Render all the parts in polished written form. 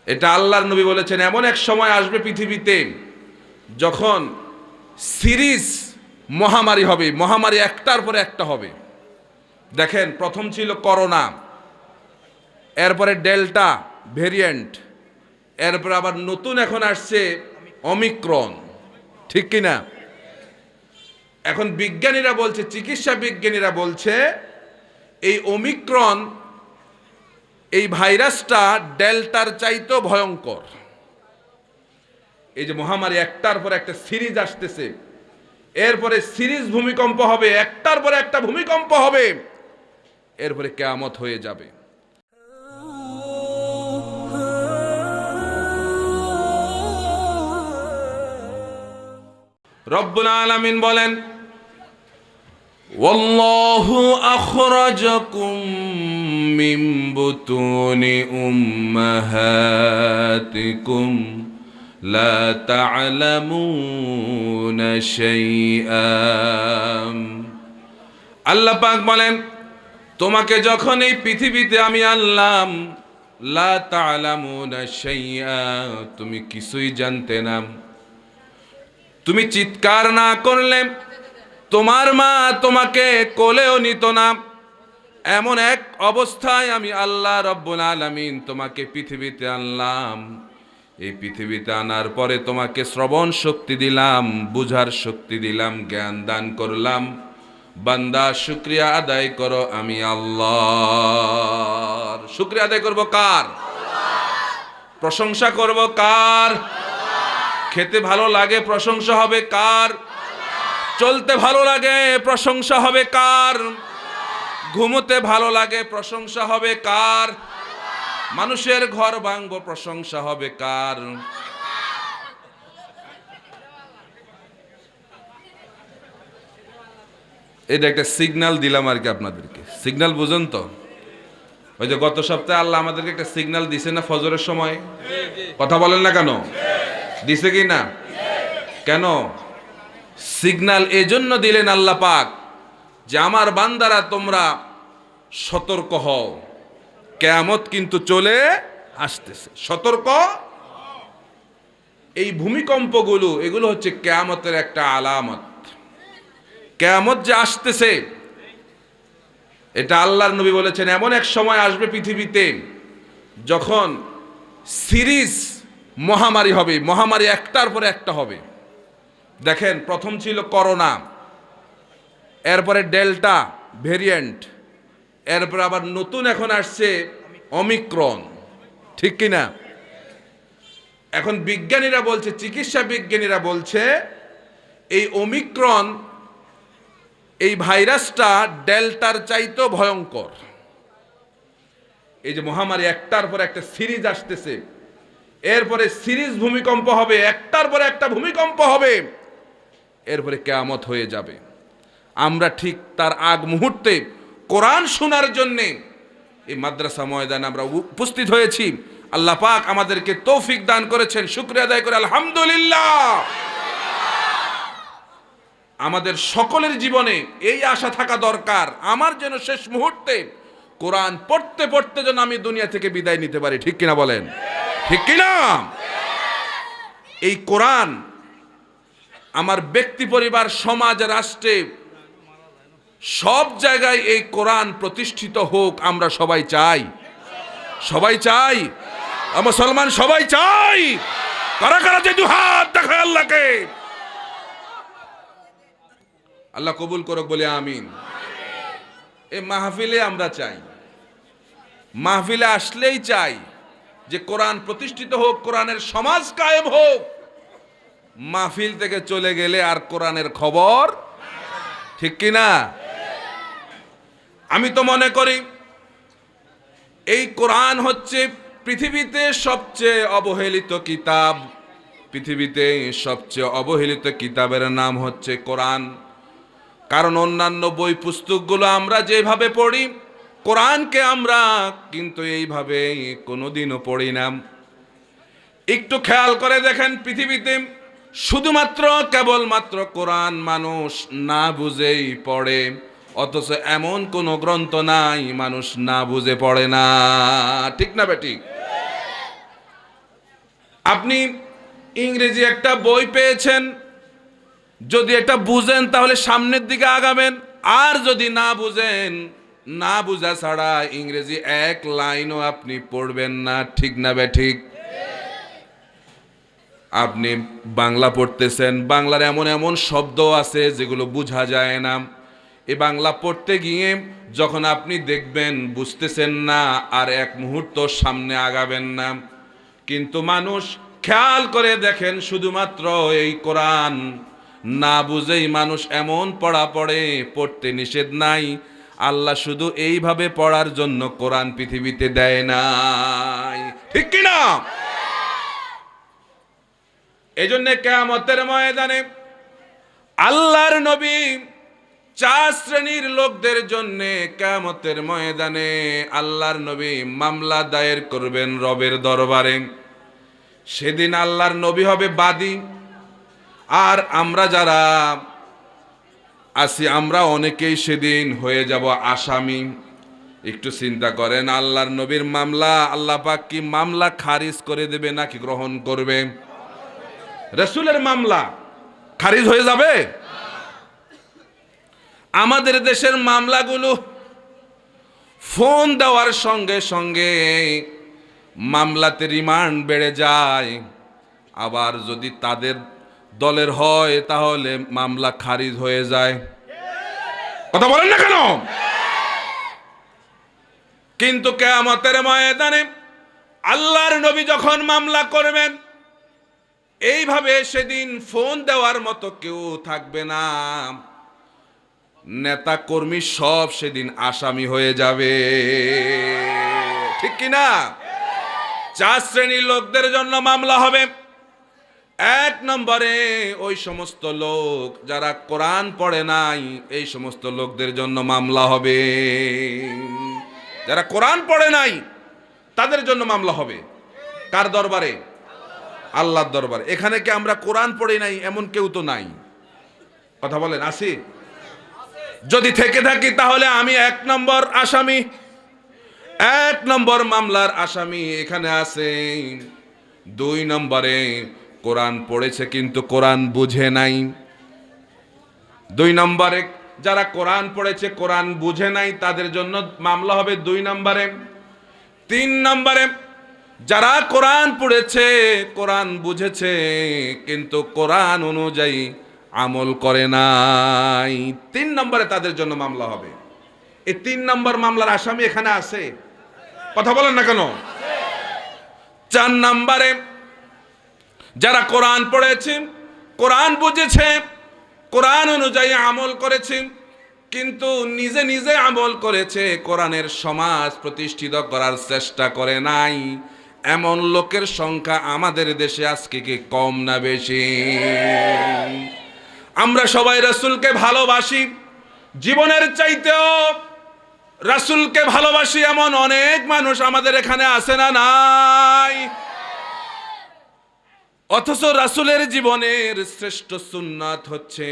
এটা আল্লাহর নবী বলেছেন, এমন এক সময় আসবে পৃথিবীতে যখন সিরিজ মহামারী হবে, মহামারী একটার পরে একটা হবে। দেখেন, প্রথম ছিল করোনা, এরপরে ডেল্টা ভেরিয়েন্ট, এরপরে আবার নতুন এখন আসছে অমিক্রন, ঠিক কিনা? এখন বিজ্ঞানীরা বলছে, চিকিৎসা বিজ্ঞানীরা বলছে এই অমিক্রন, এই ভাইরাসটা ডেল্টার চাইতেও ভয়ঙ্কর। এই যে মহামারী একটার পর একটা সিরিজ আসতেছে, এরপরে সিরিজ ভূমিকম্প হবে, একটার পর একটা ভূমিকম্প হবে, এরপরে কিয়ামত হয়ে যাবে। রব্বুল আলামিন বলেন, ওয়াল্লাহু আখরাজাকুম মিন বুতুনি উম্মাহাতিকুম লা তা'লামুনা শাইআ। আল্লাহ পাক বলেন, তোমাকে যখন এই পৃথিবীতে আমি আনলাম, লা তা'লামুনা শাইআ, তুমি কিছুই জানতে না। তুমি চিৎকার না করলে তোমার মা তোমাকে কোলেও নিত না। এমন এক অবস্থায় আমি আল্লাহ রব্বুল আলামিন তোমাকে পৃথিবীতে আনলাম। এই পৃথিবীতে আনার পরে তোমাকে শ্রবণ শক্তি দিলাম, বুঝার শক্তি দিলাম, জ্ঞান দান করলাম। বান্দা শুকরিয়া আদায় করো আমি আল্লাহর। শুকরিয়া আদায় করব কার? প্রশংসা করব কার? খেতে ভালো লাগে, প্রশংসা হবে কার? চলতে ভালো লাগে, প্রশংসা হবে কার? ঘুমোতে ভালো লাগে, প্রশংসা হবে কার? মানুষের ঘর ভাঙবো, প্রশংসা হবে কার? এটা একটা সিগন্যাল দিলাম আর কি আপনাদেরকে। সিগন্যাল বুঝেন তো? ওই যে গত সপ্তাহে আল্লাহ আমাদেরকে একটা সিগন্যাল দিছে না ফজরের সময়? কথা বলেন না কেন? দিছে কি না? কেন সিগন্যাল এজন্য দিলেন আল্লাহ পাক, যে আমার বান্দারা তোমরা সতর্ক হও, কিয়ামত কিন্তু চলে আসতেছে, সতর্ক। এই ভূমিকম্পগুলো, এগুলো হচ্ছে কিয়ামতের একটা আলামত। কিয়ামত যে আসতেছে, এটা আল্লাহর নবী বলেছেন, এমন এক সময় আসবে পৃথিবীতে যখন সিরিজ মহামারী হবে, মহামারী একটার পরে একটা হবে। দেখেন, প্রথম ছিল করোনা, এরপরে ডেল্টা ভেরিয়েন্ট, এরপরে আবার নতুন এখন আসছে অমিক্রন, ঠিক কিনা? এখন বিজ্ঞানীরা বলছে, চিকিৎসা বিজ্ঞানীরা বলছে এই অমিক্রন, এই ভাইরাসটা ডেল্টার চাইতেও ভয়ঙ্কর। এই যে মহামারী একটার পর একটা সিরিজ আসতেছে, এরপরে সিরিজ ভূমিকম্প হবে, একটার পর একটা ভূমিকম্প হবে, এরপরে কিয়ামত হয়ে যাবে। আমরা ঠিক তার আগ মুহূর্তে কোরআন শোনার জন্য এই মাদ্রাসা ময়দানে আমরা উপস্থিত হয়েছি। আল্লাহ পাক আমাদেরকে তৌফিক দান করেছেন, শুকরিয়া আদায় করে আলহামদুলিল্লাহ। আমাদের সকলের জীবনে এই আশা থাকা দরকার, আমার যেন শেষ মুহূর্তে কোরআন পড়তে পড়তে যেন আমি দুনিয়া থেকে বিদায় নিতে পারি, ঠিক কিনা বলেন? ঠিক কিনা? এই কোরআন আমার ব্যক্তি, পরিবার, সমাজ, রাষ্ট্রে সব জায়গায় এই কোরআন প্রতিষ্ঠিত হোক, আমরা সবাই চাই। সবাই চাই, মুসলমান সবাই চাই। কারা কারা যে দুহাত দেখায় আল্লাহকে, আল্লাহ কবুল করুক বলে আমিন। এই মাহফিলে আমরা চাই, মাহফিলে আসলেই চাই যে কোরআন প্রতিষ্ঠিত হোক, কোরআনের সমাজ কায়েম হোক। মাহফিল থেকে চলে গেলে আর কোরআনের খবর, ঠিক কিনা? আমি তো মনে করি এই কোরআন হচ্ছে পৃথিবীতে সবচেয়ে অবহেলিত কিতাব। পৃথিবীতে সবচেয়ে অবহেলিত কিতাবের নাম হচ্ছে কোরআন। কারণ অন্যান্য বই পুস্তকগুলো আমরা যেভাবে পড়ি, কোরআনকে আমরা কিন্তু এইভাবে কোনোদিনও পড়ি না। একটু খেয়াল করে দেখেন, পৃথিবীতে শুধুমাত্র কেবলমাত্র কোরআন মানুষ না বুঝেই পড়ে, অথচ এমন কোন গ্রন্থ নাই মানুষ না বুঝে পড়ে না, ঠিক না বেটি? আপনি ইংরেজি একটা বই পেয়েছেন, যদি এটা বুঝেন তাহলে সামনের দিকে আগাবেন, আর যদি না বুঝেন, না বুঝা ছাড়া ইংরেজি এক লাইনও আপনি পড়বেন না। ঠিক না বেঠিক? আপনি বাংলা পড়তেছেন, বাংলার এমন এমন শব্দ আছে যেগুলো বোঝা যায় না। এই বাংলা পড়তে গিয়ে যখন আপনি দেখবেন বুঝতেছেন না, আর এক মুহূর্ত সামনে আগাবেন না। কিন্তু মানুষ, খেয়াল করে দেখেন, শুধুমাত্র এই কোরআন না বুঝেই মানুষ এমন পড়া পড়ে, পড়তে নিষেধ নাই। আল্লাহ শুধু এইভাবে পড়ার জন্য কোরআন পৃথিবীতে দেয় নাই। ঠিক কিনা? এই জন্য কিয়ামতের ময়দানে আল্লাহর নবী 4 শ্রেণীর লোকদের জন্য কিয়ামতের ময়দানে আল্লাহর নবী মামলা দায়ের করবেন রবের দরবারে। সেদিন আল্লাহর নবী হবে বাদী, আর আমরা যারা আছি আমরা অনেকেই সেদিন হয়ে যাব আসামি। একটু চিন্তা করেন, আল্লাহর নবীর মামলা আল্লাহ পাক কি মামলা খারিজ করে দেবে নাকি গ্রহণ করবে? রাসূলের মামলা খারিজ হয়ে যাবে? আমাদের দেশের মামলাগুলো ফোন দেওয়ার সঙ্গে সঙ্গে মামলাতে রিমান্ড বেড়ে যায়, আবার যদি তাদের দলের হয় তাহলে মামলা খারিজ হয়ে যায়। কথা বলেন না কেন? কিন্তু কিয়ামতের ময়দানে আল্লাহর নবী যখন মামলা করবেন, এইভাবে সেদিন ফোন দেওয়ার মতো কেউ থাকবে না। নেতা কর্মী সব সেদিন আসামি হয়ে যাবে। ঠিক কিনা? 4 শ্রেণীর লোকদের জন্য মামলা হবে। 1 নম্বরে ওই সমস্ত লোক যারা কোরআন পড়ে নাই, এই সমস্ত লোকদের জন্য মামলা হবে। যারা কোরআন পড়ে নাই তাদের জন্য মামলা হবে। কার দরবারে? আল্লাহর দরবারে। এখানে কি আমরা কোরআন পড়ি নাই এমন কেউ তো নাই? কথা বলেন, আছি? যদি থেকে থাকি তাহলে আমি 1 নম্বর আসামি, 1 নম্বর মামলার আসামি এখানে আছে। 2 নম্বরে কোরআন পড়েছে কিন্তু কোরআন বুঝে নাই। 2 নম্বরে যারা কোরআন পড়েছে কোরআন বুঝে নাই তাদের জন্য মামলা হবে 2 নম্বরে। 3 নম্বরে যারা কোরআন পড়েছে কোরআন বুঝেছে কিন্তু কোরআন অনুযায়ী আমল করে নাই, 3 নম্বরে তাদের জন্য মামলা হবে। এই 3 নম্বর মামলার আসামি এখানে আছে। কথা বলেন না কেন? 4 নম্বরে যারা কোরআন পড়েছে, কোরআন বুঝেছে, কোরআন অনুযায়ী আমল করেছে, কিন্তু নিজে নিজে আমল করেছে, কোরআনের সমাজ প্রতিষ্ঠিত করার চেষ্টা করে নাই, এমন লোকের সংখ্যা আমাদের দেশে আজকে কি কম না বেশি? আমরা সবাই রাসূলকে ভালোবাসি, জীবনের চাইতেও রাসূলকে ভালোবাসি এমন অনেক মানুষ আমাদের এখানে আছে না নাই? অথচ রাসূলের জীবনের শ্রেষ্ঠ সুন্নাত হচ্ছে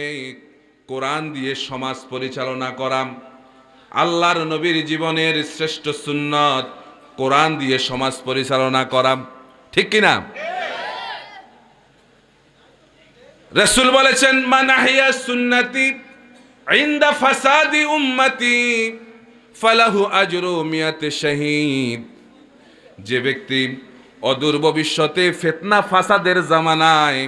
কোরআন দিয়ে সমাজ পরিচালনা করা। আল্লাহর নবীর জীবনের শ্রেষ্ঠ সুন্নাত কোরআন দিয়ে সমাজ পরিচালনা করা। ঠিক কিনা? রাসূল বলেছেন, মান আহইয়া সুন্নতি ইনদা ফাসাদি উম্মতি ফালাহু আজরু মিয়াতি শাহীদ। যে ব্যক্তি অদূর ভবিষ্যতে ফিতনা ফাসাদের জামানায়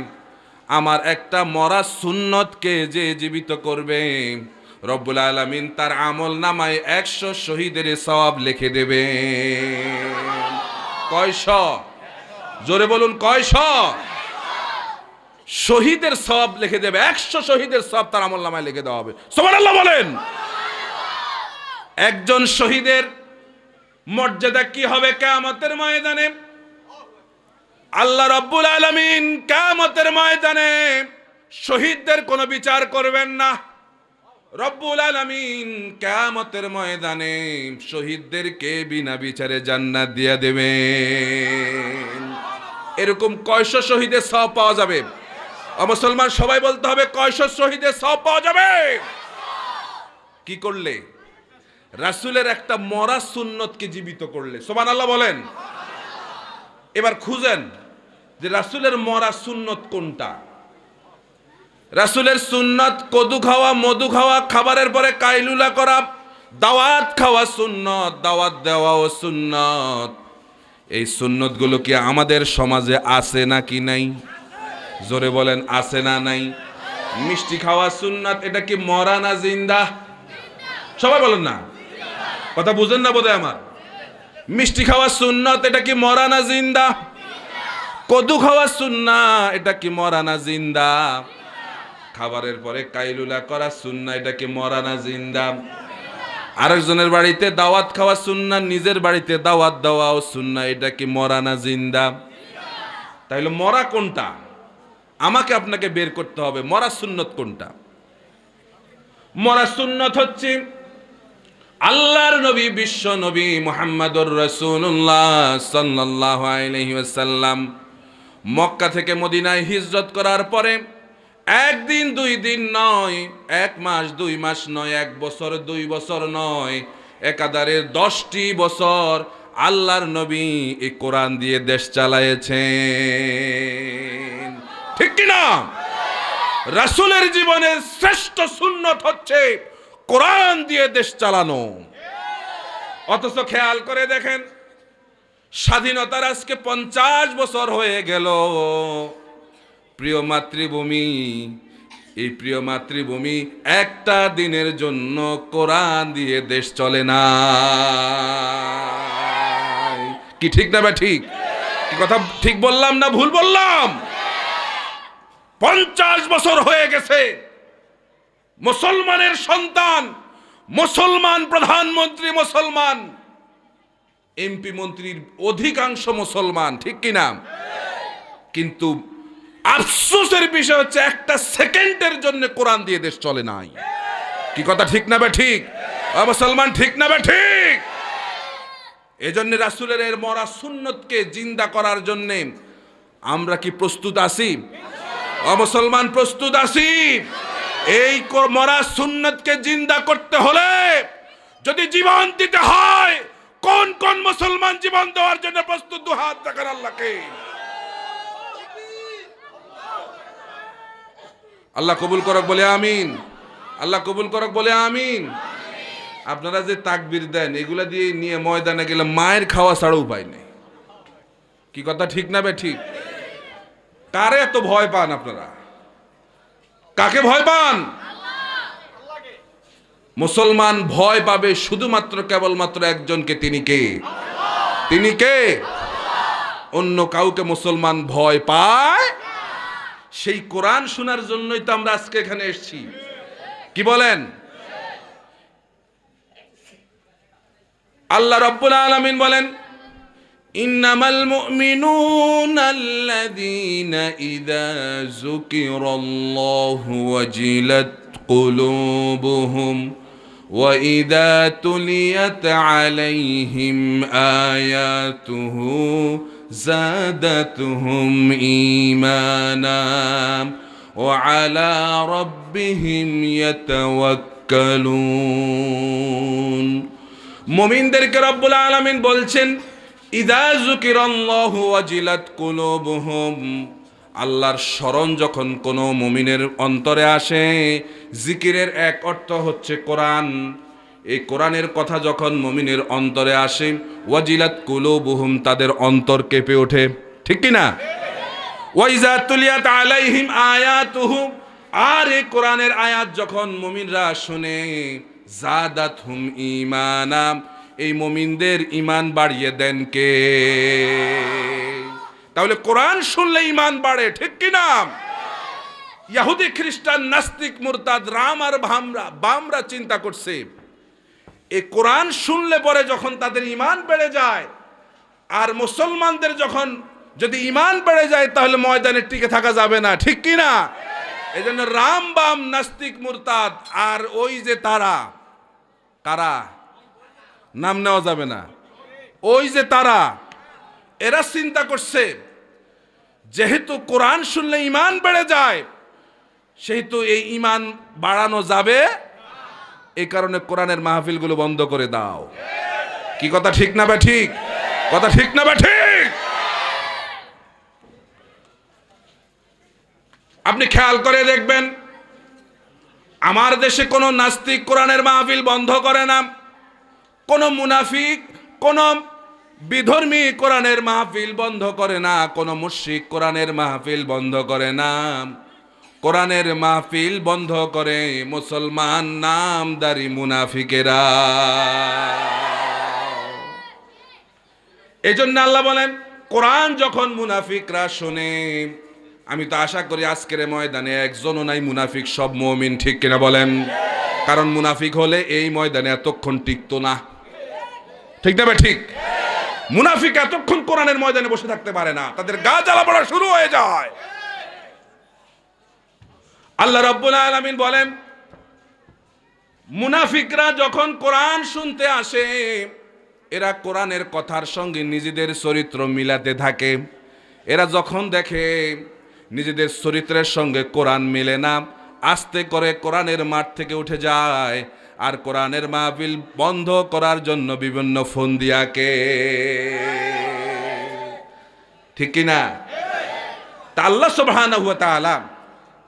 আমার একটা মরা সুন্নতকে যে জীবিত করবে, রব্বুল আলামিন তার আমল নামায় 100 শহীদের সওয়াব লিখে দেবে। কয়শ? জোরে বলুন, কয়শ? শহীদের সওয়াব লিখে দেবে। 100 শহীদের সওয়াব তার আমল নামায় লিখে দেওয়া হবে। সুবহানাল্লাহ বলেন। একজন শহীদের মর্যাদা কি হবে কিয়ামতের ময়দানে? আল্লাহ রাব্বুল আলামিন কিয়ামতের ময়দানে শহীদদের কোনো বিচার করবেন না। রব্বুল আলামিন কিয়ামতের ময়দানে শহীদদেরকে বিনা বিচারে জান্নাত দিয়ে দেবেন। এরকম কয়শ শহীদের সওয়াব পাওয়া যাবে? মুসলমান সবাই বলতে হবে, কয়শ শহীদের সওয়াব পাওয়া যাবে? কি করলে? রাসূলের একটা মরা সুন্নতকে জীবিত করলে। সুবহানাল্লাহ বলেন। এবার খুঁজেন যে রাসূলের মরা সুন্নত কোনটা। রাসূলের সুন্নত কদু খাওয়া, মধু খাওয়া, খাবারের পরে কাইলুলা করা, দাওয়াত খাওয়া সুন্নত, দাওয়াত দেওয়াও সুন্নত। এই সুন্নতগুলো কি আমাদের সমাজে আছে নাকি নাই? জোরে বলেন, আছে না নাই? মিষ্টি খাওয়া সুন্নাত, এটা কি মরা না জিন্দা? সবাই বলেন না, কথা বুঝেন না বোধহয় আমার। মিষ্টি খাওয়া সুন্নাত, এটা কি মরা না জিন্দা? কদু খাওয়া সুন্নাত, এটা কি মরা না জিন্দা? খাবারের পরে কাইলুলা করা সুন্নাত, এটা কি মরা না জিন্দা? আরেকজনের বাড়িতে দাওয়াত খাওয়া সুন্নাত, নিজের বাড়িতে দাওয়াত দেওয়াও সুন্নাত, এটা কি মরা না জিন্দা? তাইলে মরা কোনটা? আমাকে আপনাকে বের করতে হবে মরা সুন্নত কোনটা। মরা সুন্নত হচ্ছে আল্লাহর নবী, বিশ্ব নবী মুহাম্মদুর রাসূলুল্লাহ সাল্লাল্লাহু আলাইহি ওয়াসাল্লাম মক্কা থেকে মদিনায় হিজরত করার পরে একদিন দুই দিন নয়, এক মাস দুই মাস নয়, এক বছর দুই বছর নয়, একাধারে 10টি বছর আল্লাহর নবী এই কোরআন দিয়ে দেশ চালায়েছেন। ঠিক কিনা? রাসূলের জীবনের শ্রেষ্ঠ সুন্নত হচ্ছে কোরআন দিয়ে দেশ চালানো। অথচ খেয়াল করে দেখেন, স্বাধীনতার আজকে 50 বছর হয়ে গেল। প্রিয় মাতৃভূমি, এই প্রিয় মাতৃভূমি একটা দিনের জন্য কোরআন দিয়ে দেশ চলে না। কি ঠিক না? ঠিক কি কথা? ঠিক বললাম না ভুল বললাম? 50 বছর হয়ে গেছে, মুসলমানের সন্তান, মুসলমান প্রধানমন্ত্রী মুসলমান, এমপি মন্ত্রীর অধিকাংশ মুসলমান, ঠিক কিনা? কিন্তু আফসোসের বিষয় হচ্ছে একটা সেকেন্ডের জন্য কোরআন দিয়ে দেশ চলে নাই। কি কথা ঠিক না ঠিক? মুসলমান ঠিক না ঠিক? এজন্য রাসূলের এর মরা সুন্নতকে জিন্দা করার জন্য আমরা কি প্রস্তুত আছি? মুসলমান প্রস্তুত আছি? এই মরা সুন্নতকে জিন্দা করতে হলে যদি জীবন দিতে হয়, কোন কোন মুসলমান জীবন দেওয়ার জন্য প্রস্তুত? দুহাত দেখান আল্লাহকে। আল্লাহ কবুল করক বলে আমিন। আল্লাহ কবুল করক বলে আমিন। আপনারা যে তাকবীর দেন, এগুলা দিয়ে নিয়ে ময়দানে গেলে মায়ের খাওয়া ছাড়া উপায় নেই। কি কথা ঠিক না ঠিক? কারে এত ভয় পান আপনারা? কাকে ভয় পান? মুসলমান ভয় পাবে শুধুমাত্র কেবলমাত্র একজনকে। তিনি কে? তিনি কে? অন্য কাউকে মুসলমান ভয় পায়? সেই কোরআন শোনার জন্যই তো আমরা আজকে এখানে এসেছি। কি বলেন? আল্লাহ রাব্বুল আলামিন বলেন, ইন্নামাল মুমিনুনা আল্লাযীনা ইযা যুকিরাল্লাহু ওয়াজিলাত কুলুবুহুম ওয়া ইযা তুলিয়াত আলাইহিম আয়াতুহু যাদাতুহুম ঈমানা ওয়া আলা রাব্বিহিম ইয়াতাওয়াক্কালুন। মুমিনদেরকে রব্বুল আলামিন বলছেন, ইযা যুকিরাল্লাহু ওয়াজিলাত কুলুবুহুম, আল্লাহর স্মরণ যখন কোনো মুমিনের অন্তরে আসে, জিকিরের এক অর্থ হচ্ছে কোরআন। এই কোরআনের কথা যখন মুমিনের অন্তরে আসে, ওয়াজিলাত কুলুবুহুম, তাদের অন্তর কেঁপে ওঠে। ঠিক কি না? ওয়া ইযা তুলিয়াত আলাইহিম আয়াতুহু, আর এই কোরআনের আয়াত যখন মুমিনরা শুনে, যাদাতহুম ঈমানা, এই মুমিনদের ঈমান বাড়িয়ে দেন কে? তাহলে কোরআন শুনলে ঈমান বাড়ে, ঠিক কি না? ইহুদি খ্রিস্টান নাস্তিক মুরতাদ রাম আর বামরা চিন্তা করছে, এই কোরআন শুনলে পরে যখন তাদের ঈমান বেড়ে যায়, আর মুসলমানদের যখন যদি ঈমান বেড়ে যায়, তাহলে ময়দানে টিকে থাকা যাবে না, ঠিক কি না? এজন্য রাম বাম নাস্তিক মুরতাদ আর ওই যে তারা, কারা নাম নেওয়া যাবে না, ওই যে তারা, এরা চিন্তা করছে যেহেতু কোরআন শুনলে ঈমান বেড়ে যায়, সেহেতু এই ঈমান বাড়ানো যাবে, এই কারণে কোরআনের মাহফিলগুলো বন্ধ করে দাও। কি কথা ঠিক না ঠিক? কথা ঠিক না ঠিক? আপনি খেয়াল করে দেখবেন, আমার দেশে কোনো নাস্তিক কোরআনের মাহফিল বন্ধ করে না, কোনো মুনাফিক, কোনো বিধর্মী কোরআনের মাহফিল বন্ধ করে না, কোনো মুশরিক কোরআনের মাহফিল বন্ধ করে না। কোরআনের মাহফিল বন্ধ করে মুসলমান নামদারি মুনাফিকেরা। এই জন্য আল্লাহ বলেন, কোরআন যখন মুনাফিকরা শোনে, আমি তো আশা করি আজকের ময়দানে একজনও নাই মুনাফিক, সব মুমিন, ঠিক কিনা বলেন? কারণ মুনাফিক হলে এই ময়দানে এতক্ষণ টিকতো না, ঠিক না ঠিক? মুনাফিক এতক্ষণ কোরআনের ময়দানে বসে থাকতে পারে না, তাদের গা জ্বালা পড়া শুরু হয়ে যায়। আল্লাহ রাব্বুল আলামিন বলেন, মুনাফিকরা যখন কোরআন শুনতে আসে, এরা কোরআনের কথার সঙ্গে নিজেদের চরিত্র মিলাতে থাকে। এরা যখন দেখে নিজেদের চরিত্রের সঙ্গে কোরআন মিলে না, আস্তে করে কোরআনের মাঠ থেকে উঠে যায়, আর কোরআনের মাহফিল বন্ধ করার জন্য বিভিন্ন ফোন দিয়াকে, ঠিক কিনা? তা আল্লাহ সুবহানাহু ওয়া তাআলা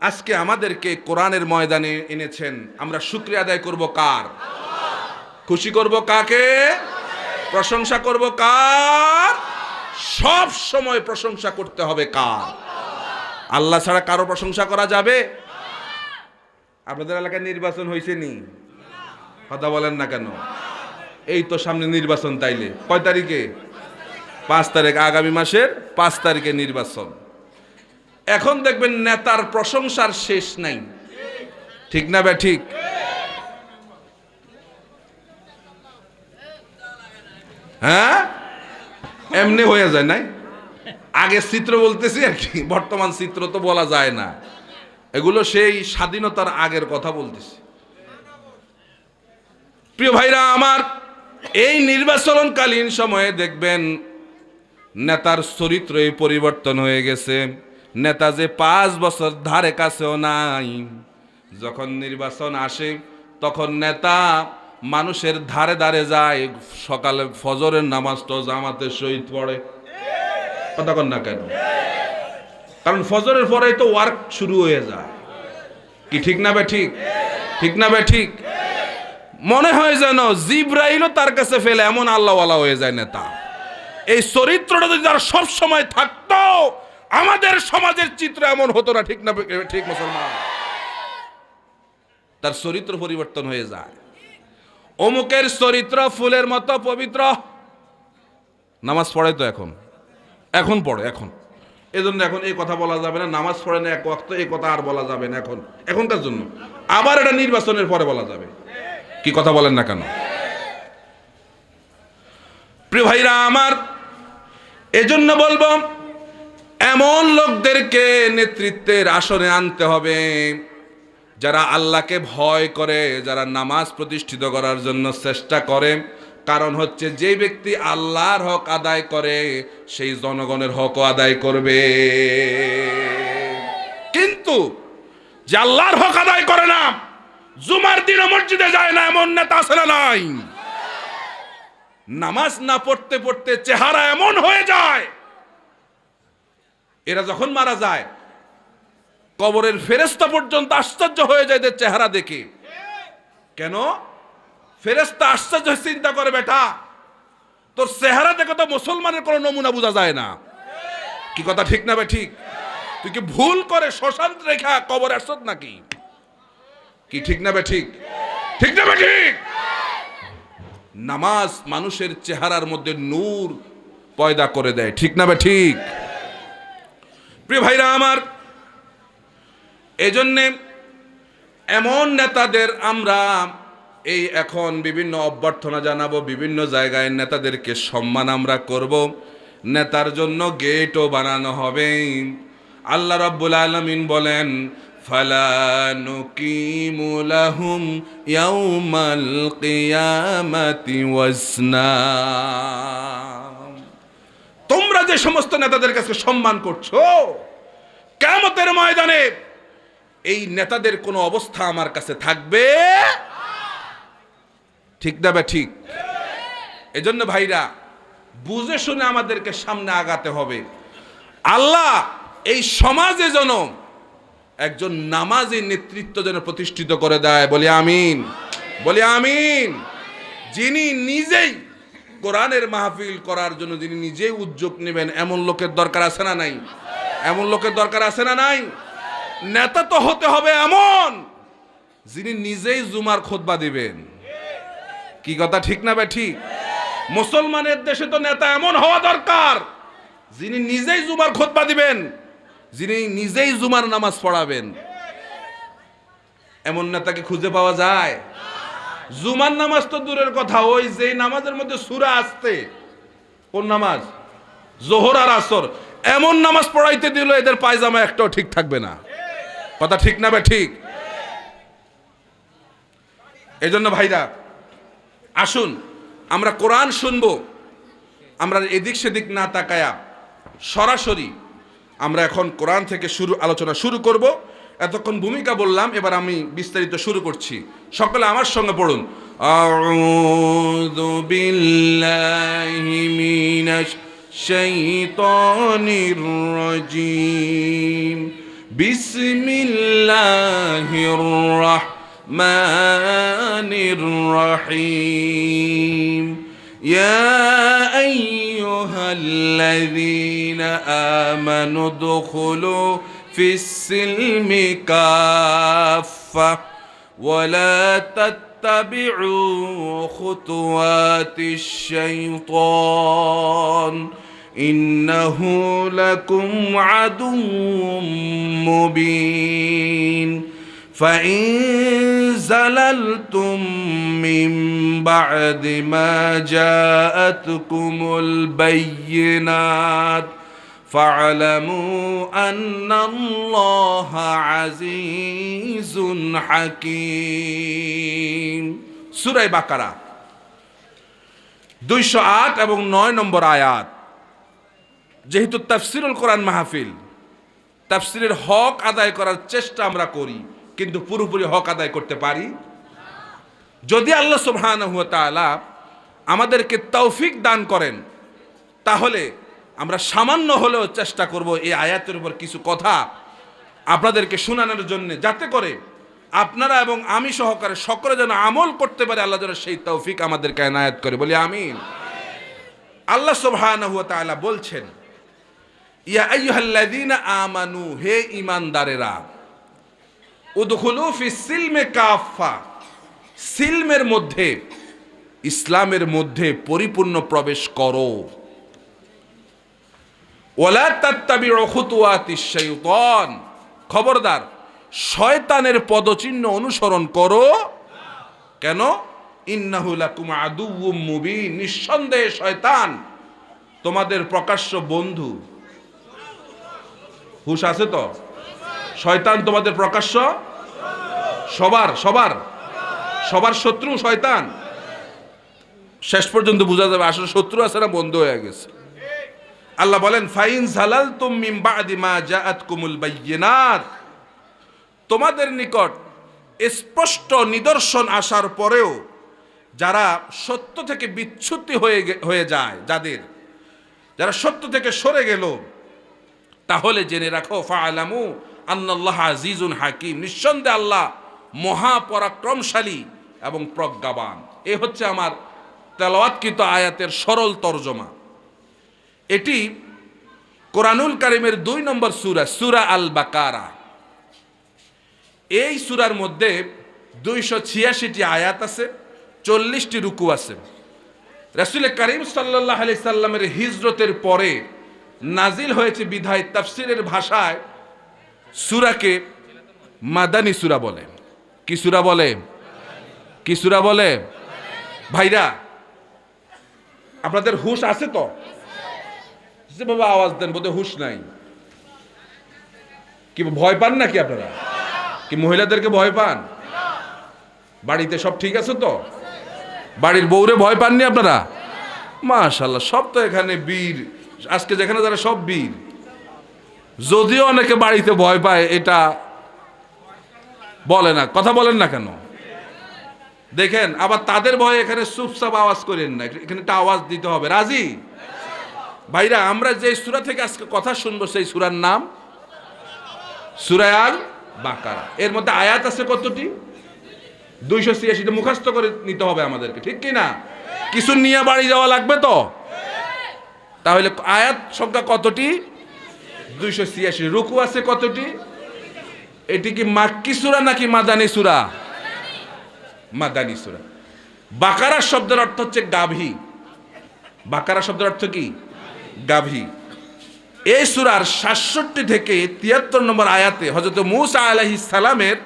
আজকে আমাদেরকে কোরআনের ময়দানে এনেছেন, আমরা শুকরিয়া আদায় করব কার? খুশি করব কাকে? প্রশংসা করব কার? সব সময় প্রশংসা করতে হবে কার? আল্লাহ ছাড়া কারো প্রশংসা করা যাবে? আপনাদের এলাকায় নির্বাচন হয়েছে নি? কথা বলেন না কেন? এই তো সামনে নির্বাচন, তাইলে কয় তারিখে? 5 তারিখ, আগামী মাসের 5 তারিখে নির্বাচন। এখন দেখবেন নেতার প্রশংসার শেষ নাই, ঠিক না বে ঠিক? হ্যাঁ, এমনি হয়ে যায় নাই? আগের চিত্র বলতেছি আর কি, বর্তমান চিত্র তো বলা যায় না, এগুলো সেই স্বাধীনতার আগের কথা বলতেছি। প্রিয় ভাইরা আমার, এই নির্বাচনকালীন সময়ে দেখবেন নেতার চরিত্রই পরিবর্তন হয়ে গেছে। নেতা যে 5 বছর ধারে কাছেও নাই, যখন নির্বাচন আসে তখন নেতা মানুষের ধারে ধারে যায়, সকালে ফজরের নামাজটা জামাতের সহিত পড়ে। কথা কন না কেন? কারণ ফজরের পরেই তো ওয়ার্ক শুরু হয়ে যায়, কি ঠিক না বে ঠিক? ঠিক না বে ঠিক? মনে হয় যেন জিব্রাইলও তার কাছে ফেলে, এমন আল্লাহওয়ালা হয়ে যায় নেতা। এই চরিত্রটা যদি তার সব সময় থাকতো, আমাদের সমাজের চিত্র এমন হতো না, ঠিক না ঠিক মুসলমান? তার চরিত্র পরিবর্তন হয়ে যায়। অমুকের চরিত্র ফুলের মতো পবিত্র, নামাজ পড়ে তো এখন পড়ে, এখন এজন্য এখন এই কথা বলা যাবে না, নামাজ পড়ে না এক ওয়াক্ত, এই কথা আর বলা যাবে না এখনকার জন্য। আবার এটা নির্বাচনের পরে বলা যাবে, কি কথা বলেন না কেন? প্রিয় ভাইরা আমার, এজন্য বলবো, এমন লোকদেরকে নেতৃত্বের আসনে আনতে হবে যারা আল্লাহকে ভয় করে, যারা নামাজ প্রতিষ্ঠিত করার জন্য চেষ্টা করে। কারণ হচ্ছে, যে ব্যক্তি আল্লাহর হক আদায় করে সেই জনগণের হকও আদায় করবে। কিন্তু যে আল্লাহর হক আদায় করে না, জুমার দিন মসজিদে যায় না, এমন নেতা আছে না নাই? নামাজ না পড়তে পড়তে চেহারা এমন হয়ে যায়, এরা যখন মারা যায় কবরের ফেরেশতা পর্যন্ত আশ্চর্য হয়ে যায় এদের চেহারা দেখে। কেন? ফেরেশতা আশ্চর্য চিন্তা করে, বেটা তোর চেহারা দেখে তো মুসলমানের কোনো নমুনা বোঝা যায় না। কি কথা ঠিক না বে ঠিক? তুই কি ভুল করে শ্মশান রেখা কবরে আসত নাকি? কি ঠিক না বে ঠিক? ঠিক না বে ঠিক? নামাজ মানুষের চেহারার মধ্যে নূর পয়দা করে দেয়, ঠিক না বে ঠিক? প্রিয় ভাইরা আমার, এজন্যে এমন নেতাদের আমরা এই এখন বিভিন্ন অভ্যর্থনা জানাবো, বিভিন্ন জায়গায় নেতাদেরকে সম্মান আমরা করব, নেতার জন্য গেটও বানানো হবে। আল্লাহ রাব্বুল আলামিন বলেন, ফালা নুকিমু লাহুম ইয়াউমাল কিয়ামাতি ওয়াজনা। তোমরা যে সমস্ত নেতাদের কাছে সম্মান করছো, কিয়ামতের ময়দানে এই নেতাদের কোনো অবস্থা আমার কাছে থাকবে, ঠিক না বে ঠিক? এজন্য ভাইরা, বুঝে শুনে আমাদেরকে সামনে আগাতে হবে। আল্লাহ এই সমাজে যেন একজন নামাজি নেতৃত্ব যেন প্রতিষ্ঠিত করে দেয়, বলি আমিন, বলি আমিন। যিনি নিজেই কোরআনের মাহফিল করার জন্য যিনি নিজেই উদ্যোগ নেবেন, এমন লোকের দরকার আছে না নাই? এমন লোকের দরকার আছে না নাই? নেতা তো হতে হবে এমন যিনি নিজেই জুমার খুতবা দিবেন। কি কথা ঠিক না ভাই? ঠিক। মুসলমানের দেশে তো নেতা এমন হওয়া দরকার যিনি নিজেই জুমার খুতবা দিবেন, যিনি নিজেই জুমার নামাজ পড়াবেন। এমন নেতাকে খুঁজে পাওয়া যায়? জুমার নামাজ তো দূরের কথা, ওই যে নামাজের মধ্যে সূরা আসতে, কোন নামাজ? যোহর আর আসর, এমন নামাজ পড়াইতে দিল এদের পায়জামা একটাও ঠিক থাকবে না। কথা ঠিক না ভাই? ঠিক। এই জন্য ভাইরা আসুন আমরা কোরআন শুনবো, আমরা এদিক সেদিক না তাকায়া সরাসরি আমরা এখন কোরআন থেকে আলোচনা শুরু করব। এতক্ষণ ভূমিকা বললাম, এবার আমি বিস্তারিত শুরু করছি। সকলে আমার সঙ্গে পড়ুন। আউযু বিল্লাহি মিনাশ শাইতানির রাজীম। বিসমিল্লাহির রাহমানির রহিম। ইয়া আইয়ুহাল্লাযীনা আমানু দুখুলু ফিস-সিলমি কাফা ওয়া লা তাত্তাবিউ খুতুওয়াতিশ শাইতান ইন্নাহু লাকুম আদুউম মুবিন। فإن زللتم من بعد ما جاءتكم البينات فاعلموا أن الله عزيز حكيم। সূরা বাকারা 208 এবং 9 নম্বর আয়াত। যেহেতু তাফসীরুল কোরআন মাহফিল, তাফসীরের হক আদায় করার চেষ্টা আমরা করি, কিন্তু পুরোপুরি হক আদায় করতে পারি। যদি আল্লাহ সুবহানাহু ওয়া তাআলা আমাদেরকে তৌফিক দান করেন, তাহলে আমরা সামান্য হলেও চেষ্টা করব এই আয়াতের উপর কিছু কথা আপনাদেরকে শোনানোর জন্য, যাতে করে আপনারা এবং আমি সহকারে সকলে যেন আমল করতে পারে। আল্লাহ যেন সেই তৌফিক আমাদেরকে এনায়েত করে, বলি আমিন। আল্লাহ সুবহানাহু ওয়া তাআলা বলছেন, ইয়া আইয়ুহাল্লাযীনা আমানু, হে ঈমানদারেরা, উদখুলু ফিস-সিলমি কাফা, সিলমের মধ্যে, ইসলামের মধ্যে পরিপূর্ণ প্রবেশ করো। ওয়ালা তাত্তাবিউ খুতুওয়াতিশ শাইতান, খবরদার শয়তানের পদচিহ্ন অনুসরণ করো। কেন? ইন্নাহু লাকুম আদুউম মুবিন, নিঃসন্দেহে শয়তান তোমাদের প্রকাশ্য বন্ধু। হুশ আছে তো? শয়তান তোমাদের প্রকাশ্য, সবার সবার সবার শত্রু শয়তান। শেষ পর্যন্ত বোঝা যাবে আসলে শত্রু আছে না বন্ধু হয়ে গেছে। আল্লাহ বলেন, ফাইন জালালতুম মিন বাদি মা জাআতকুমুল বায়্যিনাত, তোমাদের নিকট স্পষ্ট নিদর্শন আসার পরেও যারা সত্য থেকে বিচ্যুতি হয়ে যায়, যারা সত্য থেকে সরে গেল, তাহলে জেনে রাখো, ফাআলামু আন্নাল্লাহ আজিজুন হাকিম, নিঃসন্দেহে আল্লাহ মহাপরাক্রমশালী এবং প্রজ্ঞাবান। এ হচ্ছে আমার তেলাওয়াতকৃত আয়াতের সরল তর্জমা। এটি কোরআনুল কারীমের 2 নম্বর সূরা, সূরা আল বাকারা। এই সূরার মধ্যে 286টি আয়াত আছে, 40টি রুকু আছে। রাসূল কারীম সাল্লাল্লাহু আলাইহি সাল্লামের হিজরতের পরে নাজিল হয়েছে বিধায় তাফসীরের ভাষায় সূরাকে মাদানী সূরা বলে। কি সূরা বলে? কি সূরা বলে? ভাইরা আপনাদের হুশ আছে তো? যে বাবা আওয়াজ দেন, বোধহয় হুশ নাই। কি ভয় পান নাকি আপনারা? কি মহিলাদেরকে ভয় পান? বাড়িতে সব ঠিক আছে তো? বাড়ির বউরে ভয় পাননি আপনারা? মাশাআল্লাহ, সব তো এখানে বীর। আজকে যেখানে যারা সব বীর, যদিও অনেকে বাড়িতে ভয় পায়, এটা বলে না, কথা বলেন না কেন? দেখেন, আবার তাদের ভয়ে এখানে চুপচাপ আওয়াজ করেন না, এখানে একটা আওয়াজ দিতে হবে। রাজি ভাইরা? আমরা যে সূরা থেকে আজকে কথা শুনবো সেই সূরার নাম সূরা আল বাকারা। এর মধ্যে আয়াত আছে কতটি? 286টা মুখস্থ করে নিতে হবে আমাদেরকে, ঠিক কি না? কিছু নিয়ে বাড়ি যাওয়া লাগবে তো। তাহলে আয়াত সংখ্যা কতটি? 286। রুকু আছে কতটি? এটি কি মাক্কি সূরা নাকি মাদানী সূরা? মাদানী সূরা। বাকারা শব্দের অর্থ হচ্ছে গাভী। বাকারা শব্দের অর্থ কি? গাভী। এই সূরার 67 থেকে 73 নম্বর আয়াতে হযরত মূসা আলাইহিস সালামের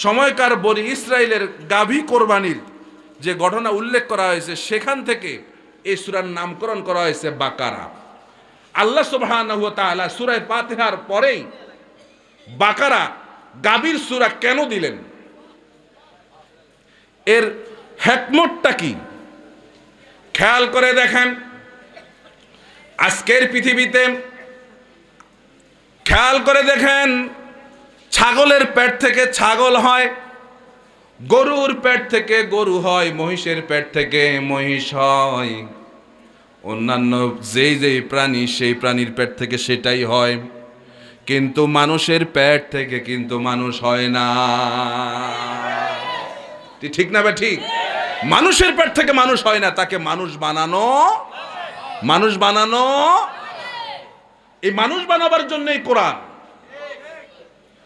সময়কার বনি ইসরাইলের গাভী কোরবানির যে ঘটনা উল্লেখ করা হয়েছে, সেখান থেকে এই সূরার নামকরণ করা হয়েছে বাকারা। আল্লাহ সুবহানাহু ওয়া তাআলা সূরা ফাতিহার পরেই বাকারা গাভীর সূরা কেন দিলেন? এর হিকমতটা কি? খেয়াল করে দেখেন, আজকের পৃথিবীতে খেয়াল করে দেখেন, ছাগলের পেট থেকে ছাগল হয়, গরুর পেট থেকে গরু হয়, মহিষের পেট থেকে মহিষ হয়, অন্যান্য যেই যেই প্রাণী সেই প্রাণীর পেট থেকে সেটাই হয়, কিন্তু মানুষের পেট থেকে কিন্তু মানুষ হয় না। ঠিক না? বা ঠিক? মানুষের পেট থেকে মানুষ হয় না, তাকে মানুষ বানানো। মানুষ বানানো, এই মানুষ বানাবার জন্যই কোরআন।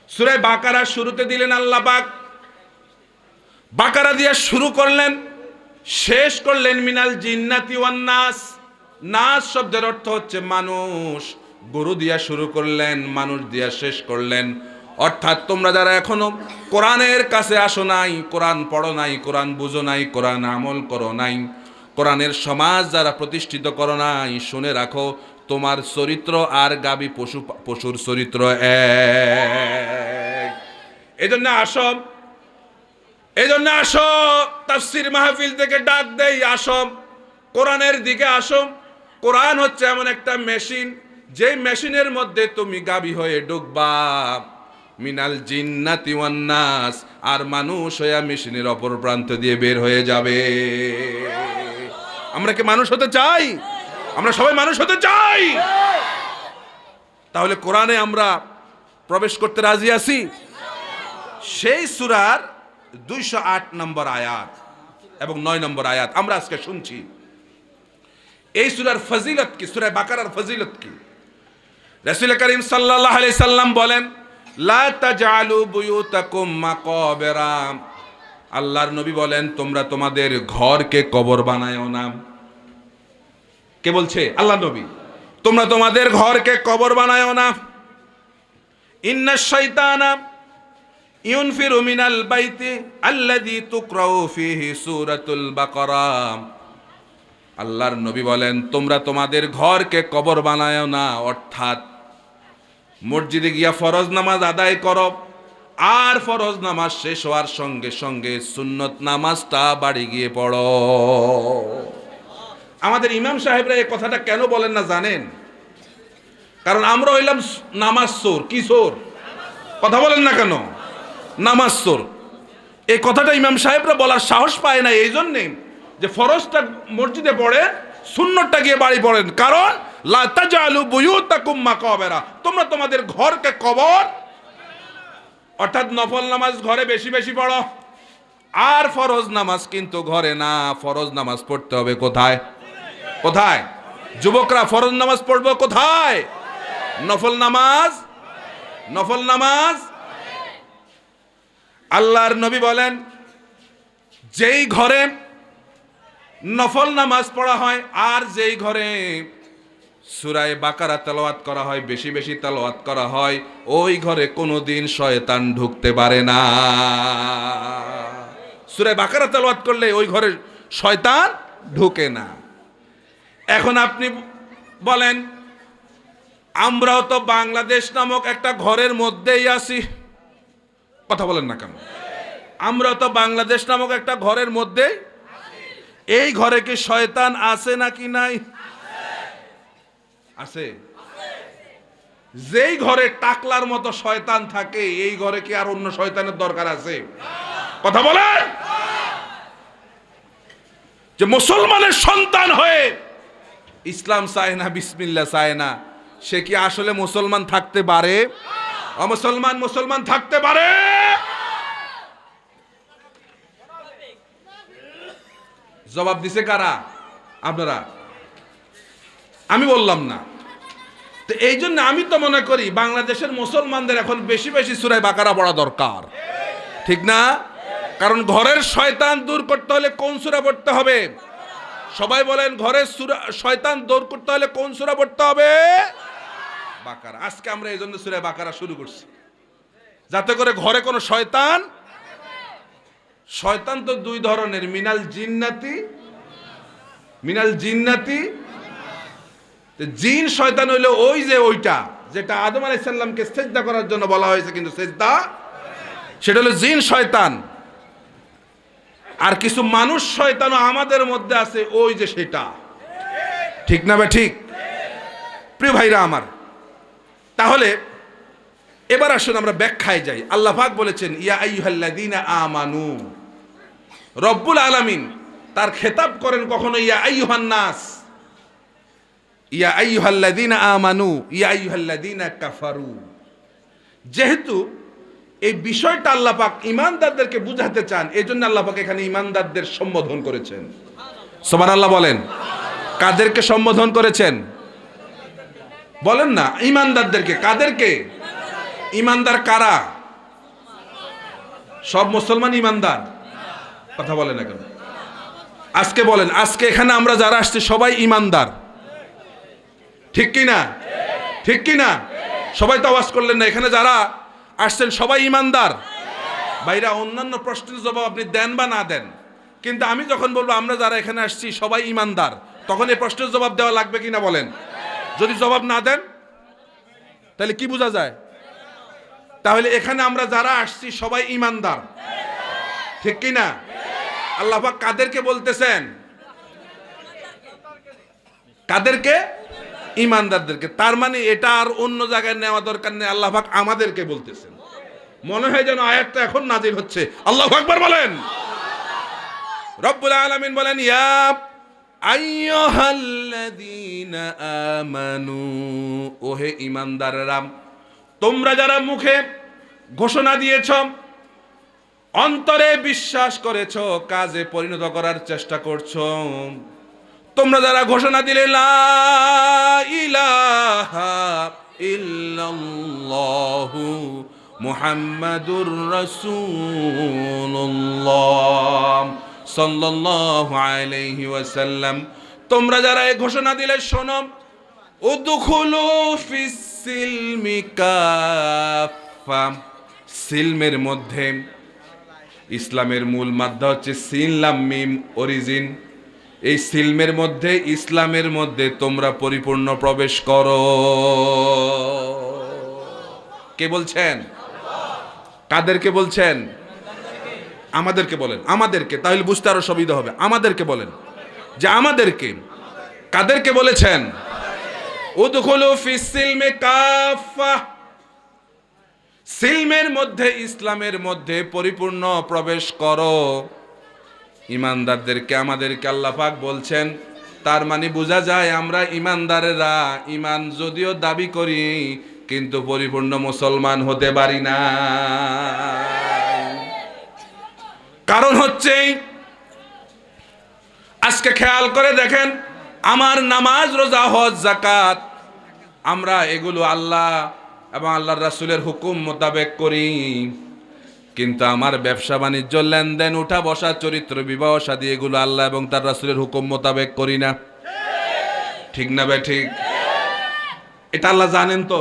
সূরা বাকারা শুরুতে দিলেন আল্লাহ পাক, বাকারা দিয়ে শুরু করলেন, শেষ করলেন মিনাল জিন্নাতি ওয়ান নাস। নাস শব্দের অর্থ হচ্ছে মানুষ। গরু দিয়া শুরু করলেন, মানুষ দিয়া শেষ করলেন। অর্থাৎ তোমরা যারা এখনো কোরআনের কাছে আসো নাই, কোরআন পড়ো নাই, কোরআন বুঝো নাই, কোরআন আমল করো নাই, কোরআনের সমাজ যারা প্রতিষ্ঠিত করো নাই, শুনে রাখো, তোমার চরিত্র আর গাবি পশুর চরিত্র এক। এজন্য আসো, তাফসীর মাহফিল থেকে ডাক দেই, আসো কোরআনের দিকে আসো। কোরআন হচ্ছে এমন একটা মেশিন, যে মেশিনের মধ্যে তুমি গাবি হয়ে ঢুকবা, মিনাল জিন্নাতি ওয়ান নাস, আর মানুষ হয়ে মেশিনের অপর প্রান্ত দিয়ে বের হয়ে যাবে। আমরা কি মানুষ হতে চাই? আমরা সবাই মানুষ হতে চাই। তাহলে কোরআনে আমরা প্রবেশ করতে রাজি আছি। সেই সূরার 208 নম্বর আয়াত এবং 9 নম্বর আয়াত আমরা আজকে শুনছি। এই সূরার ফজিলত কি? সূরা বাকারার ফজিলত কি? রাসূল করিম সাল্লাল্লাহু আলাইহি সাল্লাম বলেন, লা তাজআলু বুয়ুতাকুম মাকাবিরা। আল্লাহর নবী বলেন, তোমরা তোমাদের ঘরকে কবর বানায়ও না। কে বলছে? আল্লাহ নবী। তোমরা তোমাদের ঘরকে কবর বানায়ও না। ইন্নাশ শাইতানা ইউনফিরু মিনাল বাইতি আল্লাযী তুকরাউ ফীহি সূরাতুল বাকারা। আল্লাহর নবী বলেন, তোমরা তোমাদের ঘরকে কবর বানায়ও না। অর্থাৎ মসজিদে গিয়া ফরজ নামাজ আদায় করো, আর ফরজ নামাজ শেষ হওয়ার সঙ্গে সঙ্গে সুন্নত নামাজটা বাড়ি গিয়ে পড়ো। আমাদের ইমাম সাহেবরা এই কথাটা কেন বলেন না জানেন? কারণ আমরা হইলাম নামাজ চোর। কি চোর? কথা বলেন না কেন? নামাজ চোর। এই কথাটা ইমাম সাহেবরা বলার সাহস পায় না এই জন্যে যে ফরজটা মসজিদে পড়ে, সুন্নতটা গিয়ে বাড়ি পড়েন। কারণ লা তাজআলু বুয়ুতাকুম মাকাবিরা, তোমরা তোমাদের ঘরকে কবর। অর্থাৎ নফল নামাজ ঘরে বেশি বেশি পড়ো, আর ফরজ নামাজ কিন্তু ঘরে না। ফরজ নামাজ পড়তে হবে কোথায়? কোথায়? যুবকরা ফরজ নামাজ পড়বো কোথায়? নফল নামাজ। নফল নামাজ। আল্লাহর নবী বলেন, যেই ঘরে নফল নামাজ পড়া হয় আর যেই ঘরে সূরা বাকারা তেলাওয়াত করা হয়, বেশি বেশি তেলাওয়াত করা হয়, ওই ঘরে কোনোদিন শয়তান ঢুকতে পারে না। সূরা বাকারা তেলাওয়াত করলে ওই ঘরে শয়তান ঢুকে না। এখন আপনি বলেন, আমরাও তো বাংলাদেশ নামক একটা ঘরের মধ্যেই আছি। কথা বলেন না কেন? আমরাও তো বাংলাদেশ নামক একটা ঘরের মধ্যেই। এই ঘরে কি শয়তান আছে নাকি নাই? আছে। যেই ঘরে টাকলার মতো শয়তান থাকে, এই ঘরে কি আর অন্য শয়তানের দরকার আছে? কথা বলেন। যে মুসলমানের সন্তান হয়ে ইসলাম চায় না, বিসমিল্লাহ চায় না, সে কি আসলে মুসলমান থাকতে পারে? অমুসলমান মুসলমান থাকতে পারে? জবাব দিছে কারা? আপনারা। আমি বললাম না। তো এই জন্য আমি তো মনে করি বাংলাদেশের মুসলমানদের এখন বেশি বেশি সূরা বাকারা পড়া দরকার, ঠিক না? কারণ ঘরের শয়তান দূর করতে হলে কোন সূরা পড়তে হবে? সবাই বলেন, ঘরের শয়তান দূর করতে হলে কোন সূরা পড়তে হবে? বাকারা। আজকে আমরা এই জন্য সূরা বাকারা শুরু করছি, যাতে করে ঘরে কোনো শয়তান তো দুই ধরনের, মিনাল জিন্নাতি। জিন শয়তান হইলো ওই যে ওইটা যেটা আদম আলাইহিস সালামকে সিজদা করার জন্য বলা হয়েছে, কিন্তু সিজদা, সেটা হলো জিন শয়তান। আর কিছু মানুষ শয়তানও আমাদের মধ্যে আছে, ওই যে সেটা, ঠিক না ভাই? ঠিক। প্রিয় ভাইরা আমার, তাহলে এবার আসুন আমরা ব্যাখ্যায় যাই। আল্লাহ পাক বলেছেন ইয়া আইয়ুহাল্লাযীনা আমানু। রব্বুল আলামিন তার খেতাব করেন কখনো ইয়া আইয়ুহান নাস, ইয়া আইয়ুহাল্লাযীনা আমানু, ইয়া আইয়ুহাল্লাযীনা কাফারু। যেহেতু এই বিষয়টা আল্লাহ পাক ঈমানদারদেরকে বুঝাতে চান, এজন্য আল্লাহ পাক এখানে ঈমানদারদের সম্বোধন করেছেন। সুবহানাল্লাহ বলেন। কাদেরকে সম্বোধন করেছেন বলেন না? ঈমানদারদেরকে। কাদেরকে? ঈমানদার কারা? সব মুসলমান ঈমানদার? কথা বলেন না কেন? আজকে বলেন, আজকে এখানে আমরা যারা আসছি সবাই ঈমানদার, ঠিক কি না? ঠিক কি না? সবাই তো আওয়াজ করলেন না। এখানে যারা আসছেন সবাই ঈমানদার? ভাইরা, অন্যান্য প্রশ্নের জবাব আপনি দেন বা না দেন, কিন্তু আমি যখন বলবো আমরা যারা এখানে আসছি সবাই ঈমানদার, তখন এই প্রশ্নের জবাব দেওয়া লাগবে কিনা বলেন? যদি জবাব না দেন তাহলে কি বোঝা যায়? তাহলে এখানে আমরা যারা আসছি সবাই ঈমানদার, ঠিক কি না? আল্লাহ পাক কাদেরকে বলতেছেন? কাদেরকে? ঈমানদারদেরকে। তার মানে এটা আর অন্য জায়গায় নেওয়া দরকার নেই, আল্লাহ পাক আমাদেরকে বলতেছেন। মনে হয় যেন আয়াতটা এখন নাজিল হচ্ছে। আল্লাহু আকবার বলেন। রব্বুল আলামিন বলেন ইয়া আইয়ুহাল্লাযীনা আমানু, ওহে ঈমানদাররা, তোমরা যারা মুখে ঘোষণা দিয়েছ, অন্তরে বিশ্বাস করেছ, কাজে পরিণত করার চেষ্টা করছো, তোমরা যারা ঘোষণা দিলে লা ইলাহা ইল্লাল্লাহু মুহাম্মাদুর রাসূলুল্লাহ সাল্লাল্লাহু আলাইহি ওয়াসাল্লাম, তোমরা যারা এই ঘোষণা দিলে, শোনো, উদখুলু ফিস সিলমি কাফা। সিলমের মধ্যে, ইসলামের মূল মাদ্দা হচ্ছে সিন লাম মিম অরিজিন। এই সিলমের মধ্যে, ইসলামের মধ্যে তোমরা পরিপূর্ণ প্রবেশ করো। কে বলছেন? কাদেরকে বলছেন? আমাদেরকে বলেন। আমাদেরকে, তাহলে বুঝতে আরো সুবিধা হবে। আমাদেরকে বলেন যে আমাদেরকে। কাদেরকে বলেছেন? উদখুলু ফিস সিলমি কাফা। সিলমের মধ্যে, ইসলামের মধ্যে পরিপূর্ণ প্রবেশ করো। ঈমানদারদেরকে আমাদেরকে আল্লাহ পাক বলছেন। তার মানে বোঝা যায় আমরা ঈমানদারেরা ঈমান যদিও দাবি করি, কিন্তু পরিপূর্ণ মুসলমান হতে পারি না। কারণ হচ্ছে, আজকে খেয়াল করে দেখেন, আমার নামাজ, রোজা, হজ, যাকাত, আমরা এগুলো আল্লাহ এবং আল্লাহর রাসূলের হুকুম মোতাবেক করি, কিন্তু আমার ব্যবসা বাণিজ্য, লেনদেন, উঠা বসা, চরিত্র, বিবাহ শাদী, এগুলো আল্লাহ এবং তার রাসূলের হুকুম মোতাবেক করি না, ঠিক না ভাই? ঠিক। এটা আল্লাহ জানেন তো?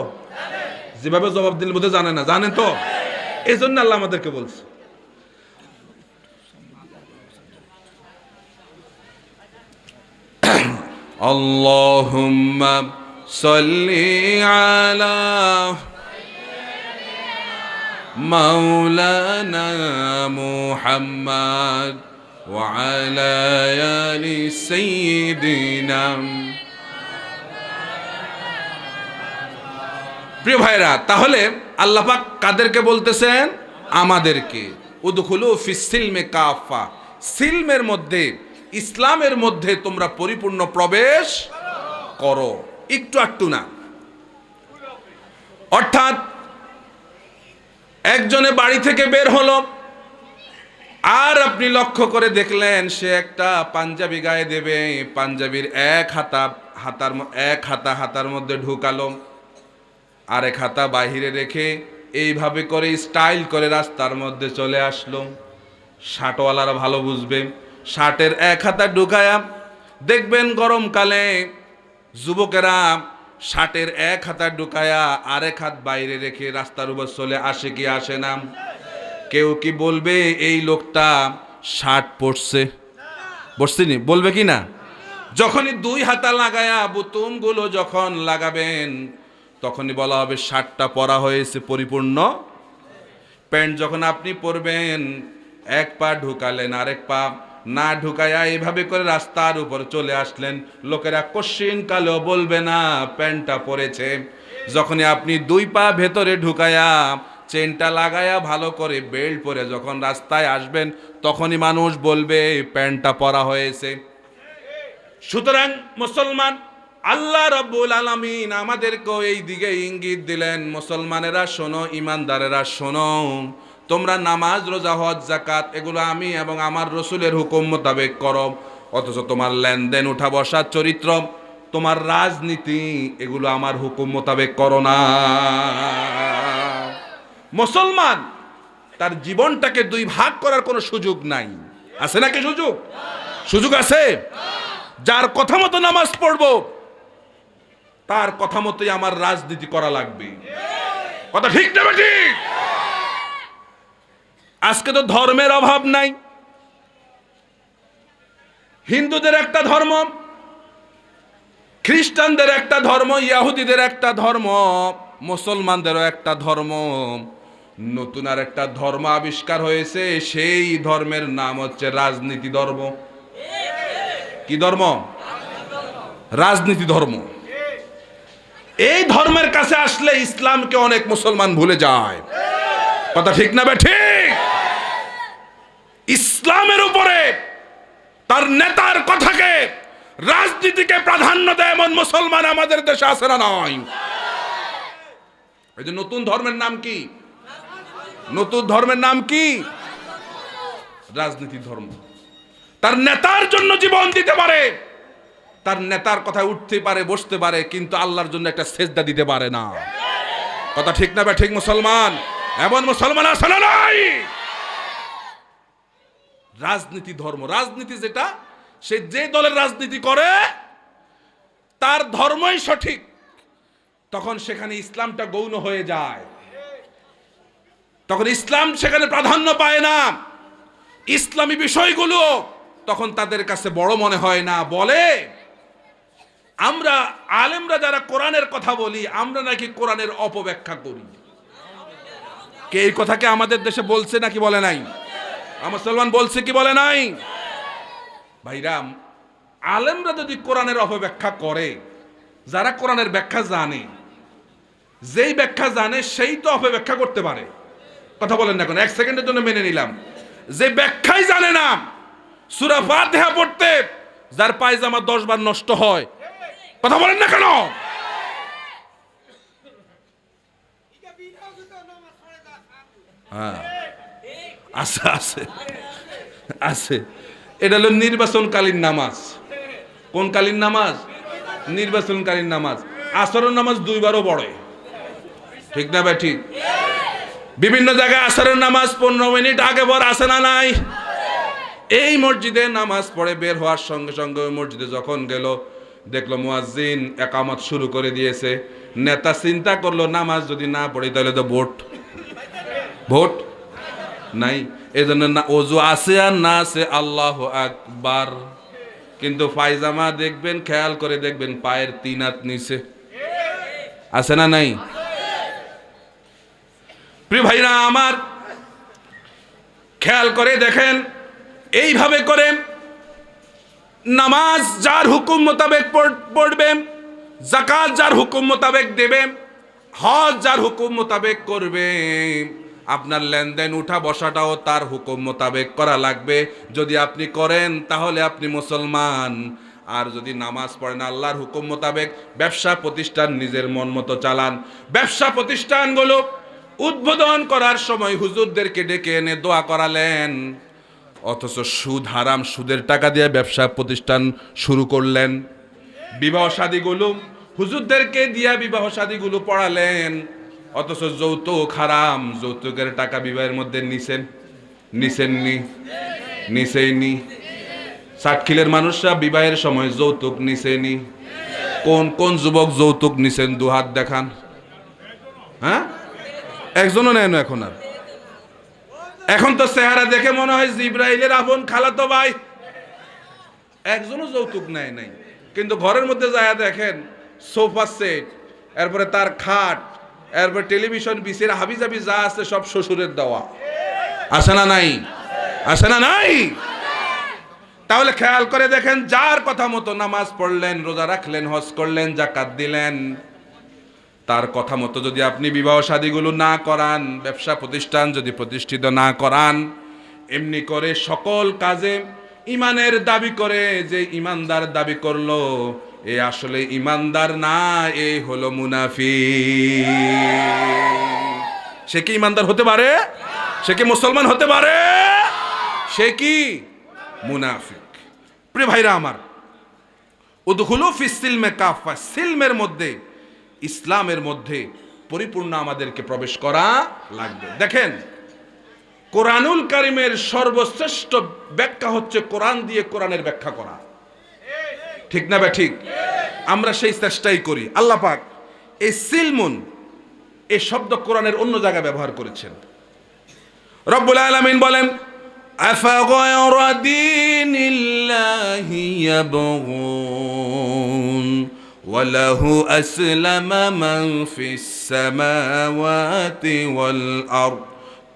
যেভাবে জবাব দিলে বোধহয় জানে না, জানেন তো? এই জন্য আল্লাহ আমাদেরকে বলছে। আল্লাহুম্মা সাল্লি আলা মাওলানা মুহাম্মদ ওয়া আলা আলি সাইয়্যিদিনা। প্রিয় ভাইরা, তাহলে আল্লাহ পাক কাদেরকে বলতেছেন? আমাদেরকে। উদখুলু ফিস সিলমি কাফা। সিলমের মধ্যে, ইসলামের মধ্যে তোমরা পরিপূর্ণ প্রবেশ করো, একটু একটু না। অর্থাৎ একজনে বাড়ি থেকে বের হলো, আর আপনি লক্ষ্য করে দেখলেন সে একটা পাঞ্জাবি গায়ে দেবে, পাঞ্জাবির এক হাতা হাতার মধ্যে ঢুকালো, আরেক হাতা বাহিরে রেখে এইভাবে করে স্টাইল করে রাস্তার মধ্যে চলে আসলো। শার্টওয়ালারা ভালো বুঝবে, শার্টের এক হাতা ঢুকায়া দেখবেন গরমকালে যুবকেরা শার্টের এক হাতা ঢুকায়া আরেক হাত বাইরে রেখে রাস্তার উপর চলে আসে কি আসে না? কেউ কি বলবে এই লোকটা শার্ট পরছে? বসছিনি বলবে কি না? যখনই দুই হাতা লাগায়া বুতুমগুলো যখন লাগাবেন তখনই বলা হবে শার্টটা পরা হয়েছে পরিপূর্ণ। প্যান্ট যখন আপনি পরবেন এক পা ঢুকালেন আরেক পা না ঢুকায়া এইভাবে করে রাস্তার উপর চলে আসলেন, লোকেরা কোশ্চিন কালেও বলবে না প্যান্টটা পরেছে। যখনই আপনি দুই পা ভেতরে ঢুকায়া চেনটা লাগায়া ভালো করে বেল্ট পরে যখন রাস্তায় আসবেন তখনই মানুষ বলবে প্যান্টটা পরা হয়েছে। সুতরাং মুসলমান, আল্লাহ রাব্বুল আলামিন আমাদেরকেও এই দিকে ইঙ্গিত দিলেন, মুসলমানেরা শোনো, ইমানদারেরা শোনো, তোমরা নামাজ, রোজা, হজ, যাকাত এগুলো আমি এবং আমার রসুলের হুকুম মোতাবেক করো, অথচ তোমার লেনদেন, উঠা বসা, চরিত্র, তোমার রাজনীতি এগুলো আমার হুকুম মোতাবেক করো না। মুসলমান তার জীবনটাকে দুই ভাগ করার কোনো সুযোগ নাই। আছে নাকি সুযোগ? সুযোগ আছে। যার কথা মতো নামাজ পড়বো তার কথা মতোই আমার রাজনীতি করা লাগবে। কথা ঠিক না ঠিক? আজকে তো ধর্মের অভাব নাই। হিন্দুদের একটা ধর্ম, খ্রিস্টানদের একটা ধর্ম, ইহুদিদের একটা ধর্ম, মুসলমানদেরও একটা ধর্ম, নতুন আর একটা ধর্ম আবিষ্কার হয়েছে। সেই ধর্মের নাম হচ্ছে রাজনীতি ধর্ম। কি ধর্ম? রাজনীতি ধর্ম। এই ধর্মের কাছে আসলে ইসলামকে অনেক মুসলমান ভুলে যায়। কথা ঠিক না ঠিক? ইসলামের উপরে তার নেতার কথাকে, রাজনীতিকে প্রাধান্য দেয় এমন মুসলমান আমাদের দেশে আছে না নয়? এই যে নতুন ধর্মের নাম কি? নতুন ধর্মের নাম কি? রাজনীতি ধর্ম। তার নেতার জন্য জীবন দিতে পারে, তার নেতার কথায় উঠতে পারে, বসতে পারে, কিন্তু আল্লাহর জন্য একটা সেজদা দিতে পারে না। কথা ঠিক না ঠিক মুসলমান? এমন মুসলমান আছে না নাই? রাজনীতি ধর্ম। রাজনীতি যেটা, সে যে দলের রাজনীতি করে তার ধর্মই সঠিক, তখন সেখানে ইসলামটা গৌণ হয়ে যায়, তখন ইসলাম সেখানে প্রাধান্য পায় না। ইসলামী বিষয়গুলো তখন তাদের কাছে বড় মনে হয় না। বলে আমরা আলেমরা যারা কোরআনের কথা বলি, আমরা নাকি কোরআনের অপব্যাখ্যা করি। কে এই কথাকে আমাদের দেশে বলছে নাকি বলে নাই? মুসলমান বলছে কি বলে নাই? ভাইরাম, আলেমরা যদি কোরআনের অপব্যাখ্যা করে, যারা কোরআনের ব্যাখ্যা জানে, যেই ব্যাখ্যা জানে সেই তো অপব্যাখ্যা করতে পারে। কথা বলেন না কেন? এক সেকেন্ডের জন্য মেনে নিলাম যে ব্যাখ্যাই জানে না, সূরা ফাতিহা পড়তে যার পায়জামা 10 বার নষ্ট হয়, কথা বলেন না কেন? হ্যাঁ, আছে আছে আছে। এটা হলো নির্বাচনকালীন নামাজ। কোন কালীন নামাজ? নির্বাচনকালীন নামাজ। আসরের নামাজ 2 বারও পড়ে, ঠিক না ভাই? ঠিক। বিভিন্ন জায়গায় আসরের নামাজ 15 মিনিট আগে পর আসে না নাই? এই মসজিদে নামাজ পড়ে বের হওয়ার সঙ্গে সঙ্গে ওই মসজিদে যখন গেল, দেখলো মুয়াজ্জিন একামত শুরু করে দিয়েছে। নেতা চিন্তা করলো নামাজ যদি না পড়ি তাহলে তো ভোট নাই, এই জন্য না ওযু আছে আর না আছে আল্লাহু আকবার। কিন্তু পায়জামা দেখবেন, খেয়াল করে দেখবেন পায়ের 3 হাত নিচে, আছে না নাই? প্রিয় ভাইরা আমার, খেয়াল করে দেখেন, এইভাবে করে নামাজ যার হুকুম মোতাবেক পড়বে, যাকাত যার হুকুম মোতাবেক দেবে, হজ যার হুকুম মোতাবেক করবে, আপনার লেনদেন, উঠা বসাটাও তার হুকুম মোতাবেক করা লাগবে। যদি আপনি করেন তাহলে আপনি মুসলমান। আর যদি নামাজ পড়েন আল্লাহর হুকুম মোতাবেক, ব্যবসা প্রতিষ্ঠান নিজের মন মতো চালান, ব্যবসা প্রতিষ্ঠানগুলো উদ্বোধন করার সময় হুজুরদেরকে ডেকে এনে দোয়া করালেন, অথচ সুদ হারাম, সুদের টাকা দিয়ে ব্যবসা প্রতিষ্ঠান শুরু করলেন। বিবাহ শাদীগুলো হুজুরদেরকে দিয়া বিবাহ শাদীগুলো পড়ালেন, অথচ যৌতুক হারাম, যৌতুকের টাকা বিবাহের মধ্যে নিছেননি। সাতক্ষীলের মানুষরা বিবাহের সময় যৌতুক নিছেনি। কোন কোন যুবক যৌতুক নিছেন দুহাত দেখান। হ্যাঁ, একজনও নেন এখন। আর এখন তো চেহারা দেখে মনে হয় জিব্রাইলের আপন খালাতো ভাই। একজনও যৌতুক নেয় নাই, কিন্তু ঘরের মধ্যে যায় দেখেন সোফা সেট, এরপরে তার খাট, এরপরে টেলিভিশন, বিসির হাবিজাবি যা আছে সব শ্বশুরের দেওয়া। আসে না নাই? আসে না নাই? তাহলে খেয়াল করে দেখেন, যার কথা মতো নামাজ পড়লেন, রোজা রাখলেন, হজ করলেন, যাকাত দিলেন, তার কথা মতো যদি আপনি বিবাহ শাদীগুলো না করান, ব্যবসা প্রতিষ্ঠান যদি প্রতিষ্ঠিত না করান, এমনি করে সকল কাজে ইমানের দাবি করে যে ইমানদার দাবি করলো, এ আসলে ইমানদার না, এ হলো মুনাফিক। সে কি ইমানদার হতে পারে? সে কি মুসলমান হতে পারে? সে কি মুনাফিক। প্রিয় ভাইরা আমার, উদখুলু ফিস সিলমে কাফা, সিলমের মধ্যে, ইসলামের মধ্যে পরিপূর্ণ আমাদেরকে প্রবেশ করা লাগবে। দেখেন, কোরআনুল কারীমের সর্বশ্রেষ্ঠ ব্যাখ্যা হচ্ছে কোরআন দিয়ে কোরআনের ব্যাখ্যা করা। ঠিক না বে ঠিক? আমরা সেই চেষ্টাই করি। আল্লাহ পাক এই সিলমুন এই শব্দ কোরআনের অন্য জায়গায় ব্যবহার করেছেন। রব্বুল আলামিন বলেন, আফাগায়রা দীনিল্লাহি ইয়াবগুন ওয়ালাহু আসলামা মান ফিস সামাওয়াতি ওয়াল আরদ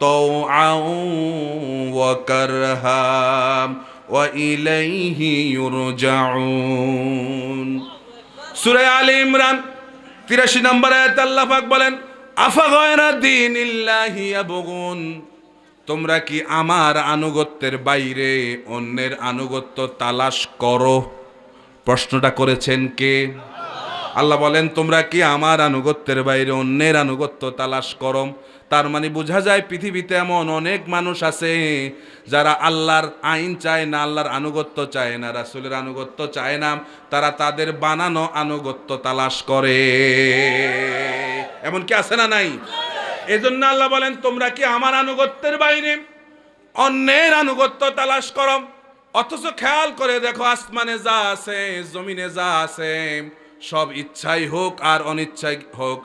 তাওআন ওয়া কারহা ওয়া ইলাইহি ইউরজাউন। সূরা আলে ইমরান ৮৩ নম্বর আয়াত আল্লাহ পাক বলেন, আফাগায়রা দীনিল্লাহি ইয়াবগুন, তোমরা কি আমার আনুগত্যের বাইরে অন্যের আনুগত্য তালাশ করো? প্রশ্নটা করেছেন কে? আল্লাহ বলেন, তোমরা কি আমার আনুগত্যের বাইরে অন্যের আনুগত্য তালাশ করো? তার মানে বোঝা যায় পৃথিবীতে এমন অনেক মানুষ আছে যারা আল্লাহর আইন চায় না, আল্লাহর আনুগত্য চায় না, রাসূলের আনুগত্য চায় না, তারা তাদের বানানো আনুগত্য তালাশ করে। এমন কি আছে না নাই? এজন্য আল্লাহ বলেন, তোমরা কি আমার আনুগত্যের বাইরে অন্যের আনুগত্য তালাশ করো? অথচ খেয়াল করে দেখো, আসমানে যা আছে, জমিনে যা আছে, সব ইচ্ছাই হোক আর অনিচ্ছাই হোক,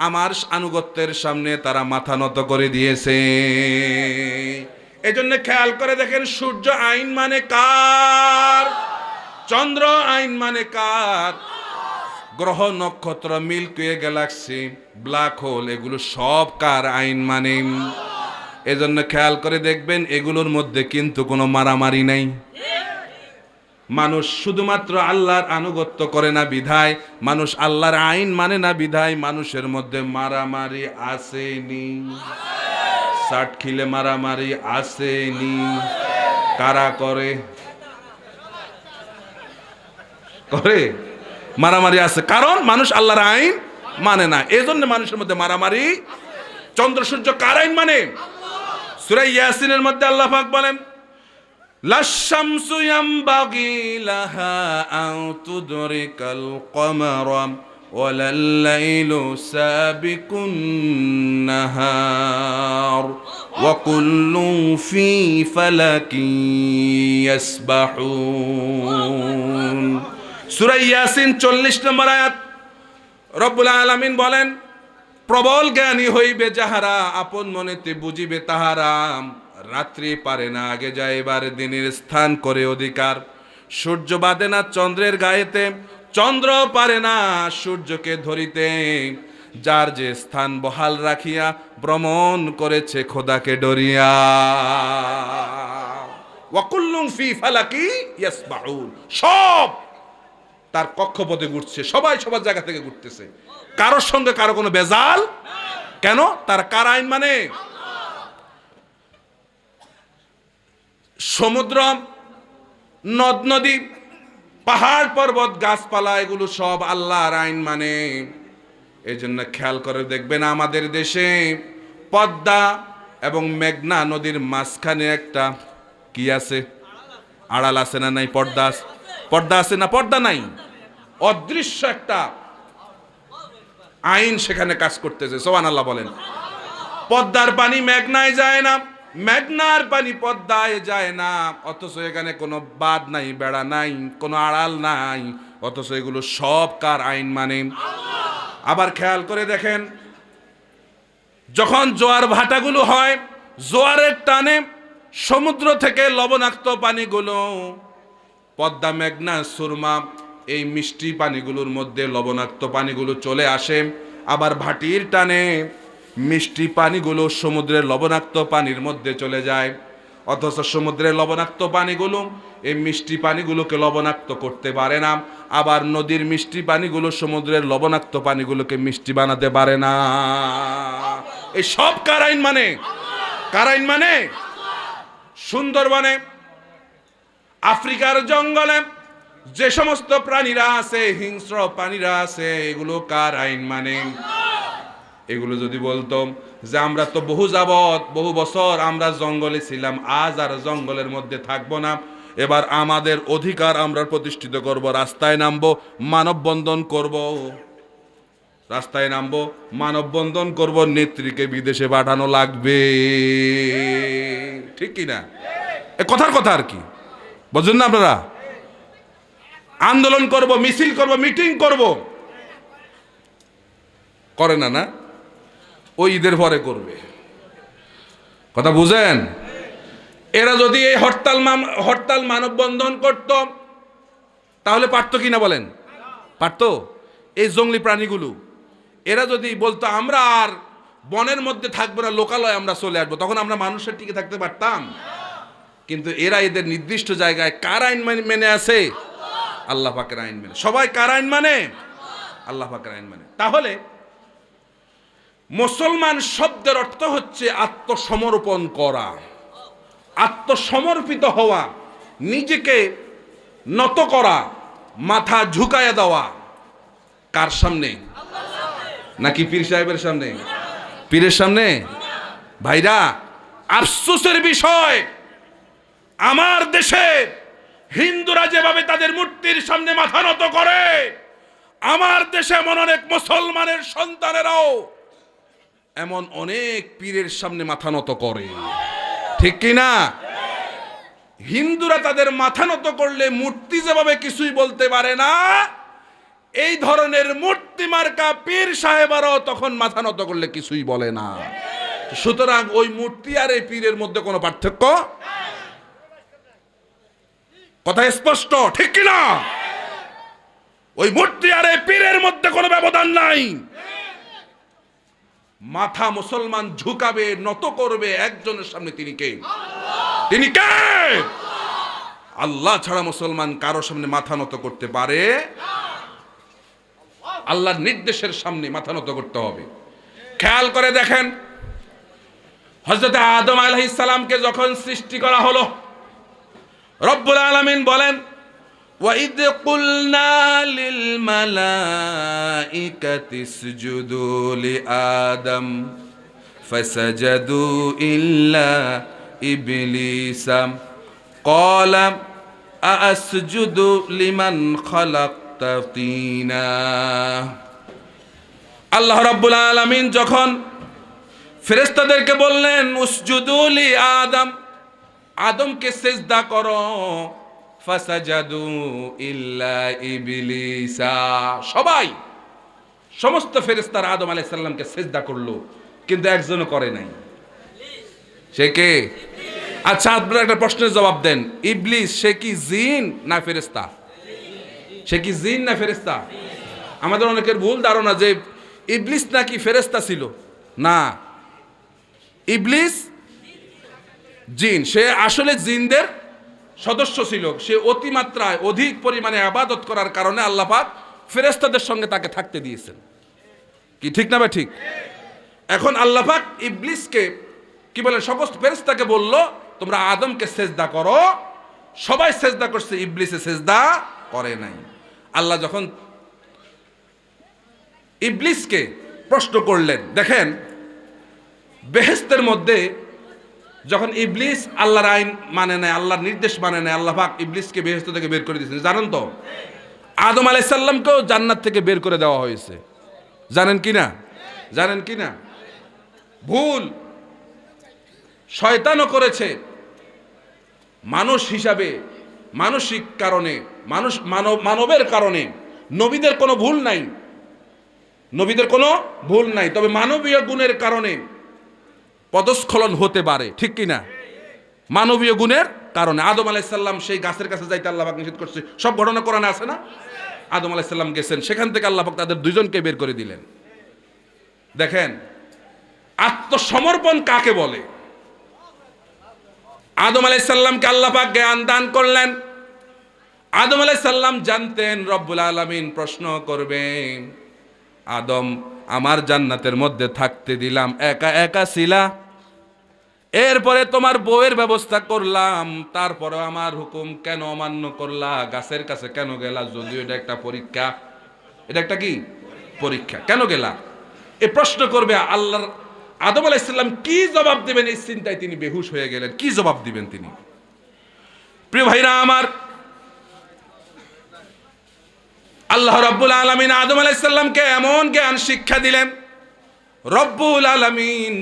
আমার আনুগত্যের সামনে তারা মাথা নত করে দিয়েছে। এজন্য খেয়াল করে দেখেন, সূর্য আইন মানে কার? চন্দ্র আইন মানে কার? গ্রহ, নক্ষত্র, milky way, galaxy, black hole, এগুলো সব কার আইন মানে? এজন্য খেয়াল করে দেখবেন, এগুলোর মধ্যে কিন্তু কোনো মারামারি নাই। মানুষ শুধুমাত্র আল্লাহর আনুগত্য করে না বিধায়, মানুষ আল্লাহর আইন মানে না বিধায় মানুষের মধ্যে মারামারি আসেনি। সাতক্ষীলে মারামারি আসেনি। কারা করে? মারামারি আছে, কারণ মানুষ আল্লাহর আইন মানে না, এজন্য মানুষের মধ্যে মারামারি। চন্দ্র সূর্য কার আইন মানে? সূরা ইয়াসিনের মধ্যে আল্লাহ পাক বলেন, লাশ-শামসু ইয়ামবাগি লাহা আন তুদরিকাল কমারা ওয়ালাল লাইলু সাবিকুন নাহার ওয়া কুল্লুন ফি ফালাকিন ইয়াসবাহুন। সূরা ইয়াসিন ৪০ নম্বর আয়াত। রব্বুল আলামিন বলেন, প্রবল জ্ঞানী হইবে যাহারা, আপন মনেতে বুঝিবে তাহারা, রাত্রি পারে না আগে যাইবার, দিনের স্থান করে অধিকার। সূর্য বাঁধে না চন্দ্রের গায়েতে, চন্দ্র পারে না সূর্যকে ধরিতে, যার যে স্থান বহাল রাখিয়া ভ্রমণ করেছে খোদাকে ডরিয়া। ওয়া কুল্লুন ফি ফালাকি ইয়াসবাহুন, সব তার কক্ষপথে ঘুরছে, সবাই সবার জায়গা থেকে ঘুরতেছে, কারোর সঙ্গে কারো কোনো বেজাল। কেন? তার কার আইন মানে? সমুদ্র, নদ নদী, পাহাড় পর্বত, গাছপালা, এগুলো সব আল্লাহর আইন মানে। এই জন্য খেয়াল করে দেখবেন আমাদের দেশে পদ্মা এবং মেঘনা নদীর মাঝখানে একটা কি আছে, আড়াল আছে না নাই? পর্দা আছে, পর্দা আছে না? পর্দা নাই, অদৃশ্য একটা আইন সেখানে কাজ করতেছে। সুবহানাল্লাহ বলেন। পদ্মার পানি মেঘনায় যায় না, মেঘনার পানি পদ্মায় যায় না, অথচ এখানে কোনো বাঁধ নাই, বেড়া নাই, কোনো আড়াল নাই, অথচ এগুলো সব কার আইন? মানে আবার খেয়াল করে দেখেন, যখন জোয়ার ভাটাগুলো হয়, জোয়ারের টানে সমুদ্র থেকে লবণাক্ত পানিগুলো পদ্মা, মেঘনা, সুরমা এই মিষ্টি পানিগুলোর মধ্যে লবণাক্ত পানিগুলো চলে আসে। আবার ভাটির টানে মিষ্টি পানিগুলো সমুদ্রের লবণাক্ত পানির মধ্যে চলে যায়, অথচ সমুদ্রের লবণাক্ত পানিগুলো এই মিষ্টি পানিগুলোকে লবণাক্ত করতে পারে না। আবার নদীর মিষ্টি পানিগুলো সমুদ্রের লবণাক্ত পানিগুলোকে মিষ্টি বানাতে পারে না। এই সব কার আইন? মানে কার আইন? মানে সুন্দরবনে, আফ্রিকার জঙ্গলে যে সমস্ত প্রাণীরা আছে, হিংস্র প্রাণীরা আছে, এগুলো কার আইন? মানে এগুলো যদি বলতো যে আমরা তো বহু বছর আমরা জঙ্গলে ছিলাম, আজ আর জঙ্গলের মধ্যে থাকবো না, এবার আমাদের অধিকার আমরা প্রতিষ্ঠিত করব, রাস্তায় নামবো, মানববন্ধন করব, রাস্তায় নামবো, মানববন্ধন করব, নেত্রীকে বিদেশে পাঠানো লাগবে, ঠিক কি না? এ কথার কথা আর কি, বুঝলেন না আপনারা? আন্দোলন করব, মিছিল করব, মিটিং করব, করে না? না, ওই ঈদের পরে করবে। কথা বুঝেন? এরা যদি এই হরতাল মানববন্ধন করত তাহলে পারতো কিনা বলেন? পারতো? এই জঙ্গলি প্রাণীগুলো এরা যদি বলতো আমরা আর বনের মধ্যে থাকবো না, লোকালয়ে আমরা চলে আসবো, তখন আমরা মানুষের টিকে থাকতে পারতাম? কিন্তু এরা এদের নির্দিষ্ট জায়গায় কার আইন মেনে আছে? আল্লাহ পাকের আইন মেনে। সবাই কার আইন মানে? আল্লাহ পাকের আইন মানে। তাহলে মুসলমান শব্দের অর্থ হচ্ছে আত্মসমর্পণ করা, আত্মসমর্পিত হওয়া, নিজেকে নত করা, মাথা ঝুঁকায়া দেওয়া। কার সামনে? নাকি পীর সাহেবের সামনে? পীরের সামনে? ভাইরা, আফসোসের বিষয়, আমার দেশে হিন্দুরা যেভাবে তাদের মূর্তির সামনে মাথা নত করে, আমার দেশে এমন অনেক মুসলমানের সন্তানেরাও এমন অনেক পীরের সামনে মাথা নত করে, ঠিক কি না? হিন্দুরা তাদের মাথা নত করলে মূর্তি যেভাবে কিছুই বলতে পারে না, এই ধরনের মূর্তি মার্কা পীর সাহেবারাও তখন মাথা নত করলে কিছুই বলে না। সুতরাং ওই মূর্তি আর এই পীরের মধ্যে কোনো পার্থক্য, কথা স্পষ্ট, ঠিক কি না? ওই মূর্তি আর এই পীরের মধ্যে কোনো ব্যবধান নাই। মাথা মুসলমান ঝুঁকাবে, নত করবে একজনের সামনে, তিনি কে? তিনি কে? আল্লাহ ছাড়া মুসলমান কারো সামনে মাথা নত করতে পারে? আল্লাহর নির্দেশের সামনে মাথা নত করতে হবে। খেয়াল করে দেখেন, হযরত আদম আলাইহিস সালামকে যখন সৃষ্টি করা হলো, রব্বুল আলামিন বলেন, وَإِذْ قُلْنَا لِلْمَلَائِكَةِ اسْجُدُوا لِآدَمَ فَسَجَدُوا إِلَّا إِبْلِيسَ قَالَ أَأَسْجُدُ لِمَنْ خَلَقْتَ طِينًا। আল্লাহ রাব্বুল আলামিন যখন ফেরেশতাদেরকে বললেন উসজুদু লি আদম, আদমকে সিজদা করো, ফাসাজাদু ইল্লা ইবলিসা, সবাই সমস্ত ফেরেশতারা আদম আলাইহিস সালামকে সিজদা করলো, কিন্তু একজনও করে নাই। সে কে? আচ্ছা, আপনারা একটা প্রশ্নের জবাব দেন, ইবলিস সে কি জিন না ফেরেশতা? সে কি জিন না ফেরেশতা? আমাদের অনেকের ভুল ধারণা যে ইবলিস নাকি ফেরেশতা ছিল। না, ইবলিস জিন, সে আসলে জিনদের সদস্য ছিল। সে অতিমাত্রায় অধিক পরিমাণে ইবাদত করার কারণে আল্লাহ পাক ফেরেশতাদের সঙ্গে তাকে থাকতে দিয়েছেন। কি ঠিক না ভাই? ঠিক। এখন আল্লাহ পাক ইবলিসকে কি বলেন, সমস্ত ফেরেশতাকে বলল তোমরা আদমকে সেজদা করো, সবাই সেজদা করছে, ইবলিসে সেজদা করে নাই। আল্লাহ যখন ইবলিসকে প্রশ্ন করলেন। দেখেন, বেহেশতের মধ্যে যখন ইবলিস আল্লাহর আইন মানে নেয়, আল্লাহর নির্দেশ মানে নেয়, আল্লাহ পাক ইবলিসকে বেহেশত থেকে বের করে দিয়েছেন। জানেন তো, আদম আলাইহিস সালামকেও জান্নাত থেকে বের করে দেওয়া হয়েছে। জানেন কি না? জানেন কি না? ভুল শয়তানও করেছে। মানুষ হিসাবে, মানসিক কারণে, মানবের কারণে নবীদের কোনো ভুল নাই, নবীদের কোনো ভুল নাই, তবে মানবীয় গুণের কারণে পদস্খলন হতে পারে, ঠিক কি না? মানবীয় গুণের কারণে আদম আলাইহিস সালাম সেই গাছের কাছে যাইতে আল্লাহ পাক নিষেধ করছে, সব ঘটনা কোরআনে আছে না? আদম আলাইহিস সালাম গেছেন, সেখান থেকে আল্লাহ পাক তাদের দুইজনকে বের করে দিলেন। দেখেন, আত্মসমর্পণ কাকে বলে? আদম আলাইহিস সালামকে আল্লাহ পাক জ্ঞান দান করলেন। আদম আলাইহিস সালাম জানতেন রব্বুল আলামিন প্রশ্ন করবেন, আদম আমার জান্নাতের মধ্যে থাকতে দিলাম, একা একা ছিলা, এরপরে তোমার বউয়ের ব্যবস্থা করলাম, তারপরে আমার হুকুম কেন অমান্য করলা? গাছের কাছে কেন গেলা? যদিও এটা একটা পরীক্ষা, এটা একটা কি পরীক্ষা, কেন গেলা? এ প্রশ্ন করবে আল্লাহর। আদম আলাইহিস সালাম কি জবাব দিবেন এই চিন্তায় তিনি বেহুশ হয়ে গেলেন। কি জবাব দিবেন তিনি? প্রিয় ভাইরা আমার, আল্লাহ রাব্বুল আলামিন আদম আলাইহিস সালামকে এমন জ্ঞান শিক্ষা দিলেন। রব্বুল আলামিন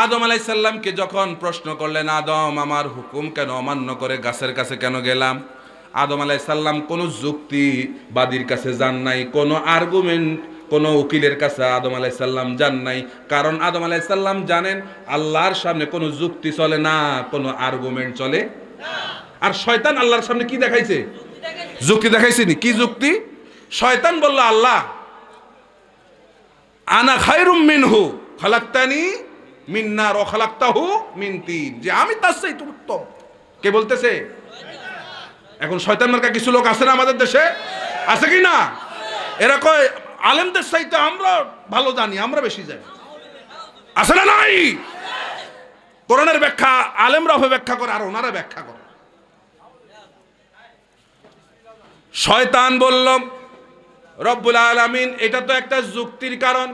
আদম আলাইহিস সালামকে যখন প্রশ্ন করলেন, আদম আমার হুকুম কেন অমান্য করে গাছের কাছে কেন গেলাম? আদম আলাইহিস সালাম কোনো যুক্তিবাদীর কাছে যান নাই, কোনো আর্গুমেন্ট, কোনো উকিলের কাছে আদম আলাইহিস সালাম যান নাই। কারণ আদম আলাইহিস সালাম জানেন আল্লাহর সামনে কোনো যুক্তি চলে না, কোনো আর্গুমেন্ট চলে না। আর শয়তান আল্লাহর সামনে কি দেখাইছে? যুক্তি দেখাইছেনি। কি যুক্তি? শয়তান বলল, আল্লাহ আনা খায়রুম মিনহু খালাকতানি মিন নার ওয়া খালাকতাহু মিন তিন, যে আমি তার চাইতে উত্তম। কে বলতেছে? এখন শয়তান মার্কা কিছু লোক আছে না আমাদের দেশে? আছে কি না? এরা কয় আলেমদের চাইতে আমরা ভালো জানি, আমরা বেশি জানি। আছে না নাই? কোরআনের ব্যাখ্যা আলেমরা ব্যাখ্যা করে আর ওনারা ব্যাখ্যা করে। শয়তান বলল, রব্বুল আলামিন এটা তো একটা যুক্তির কারণ,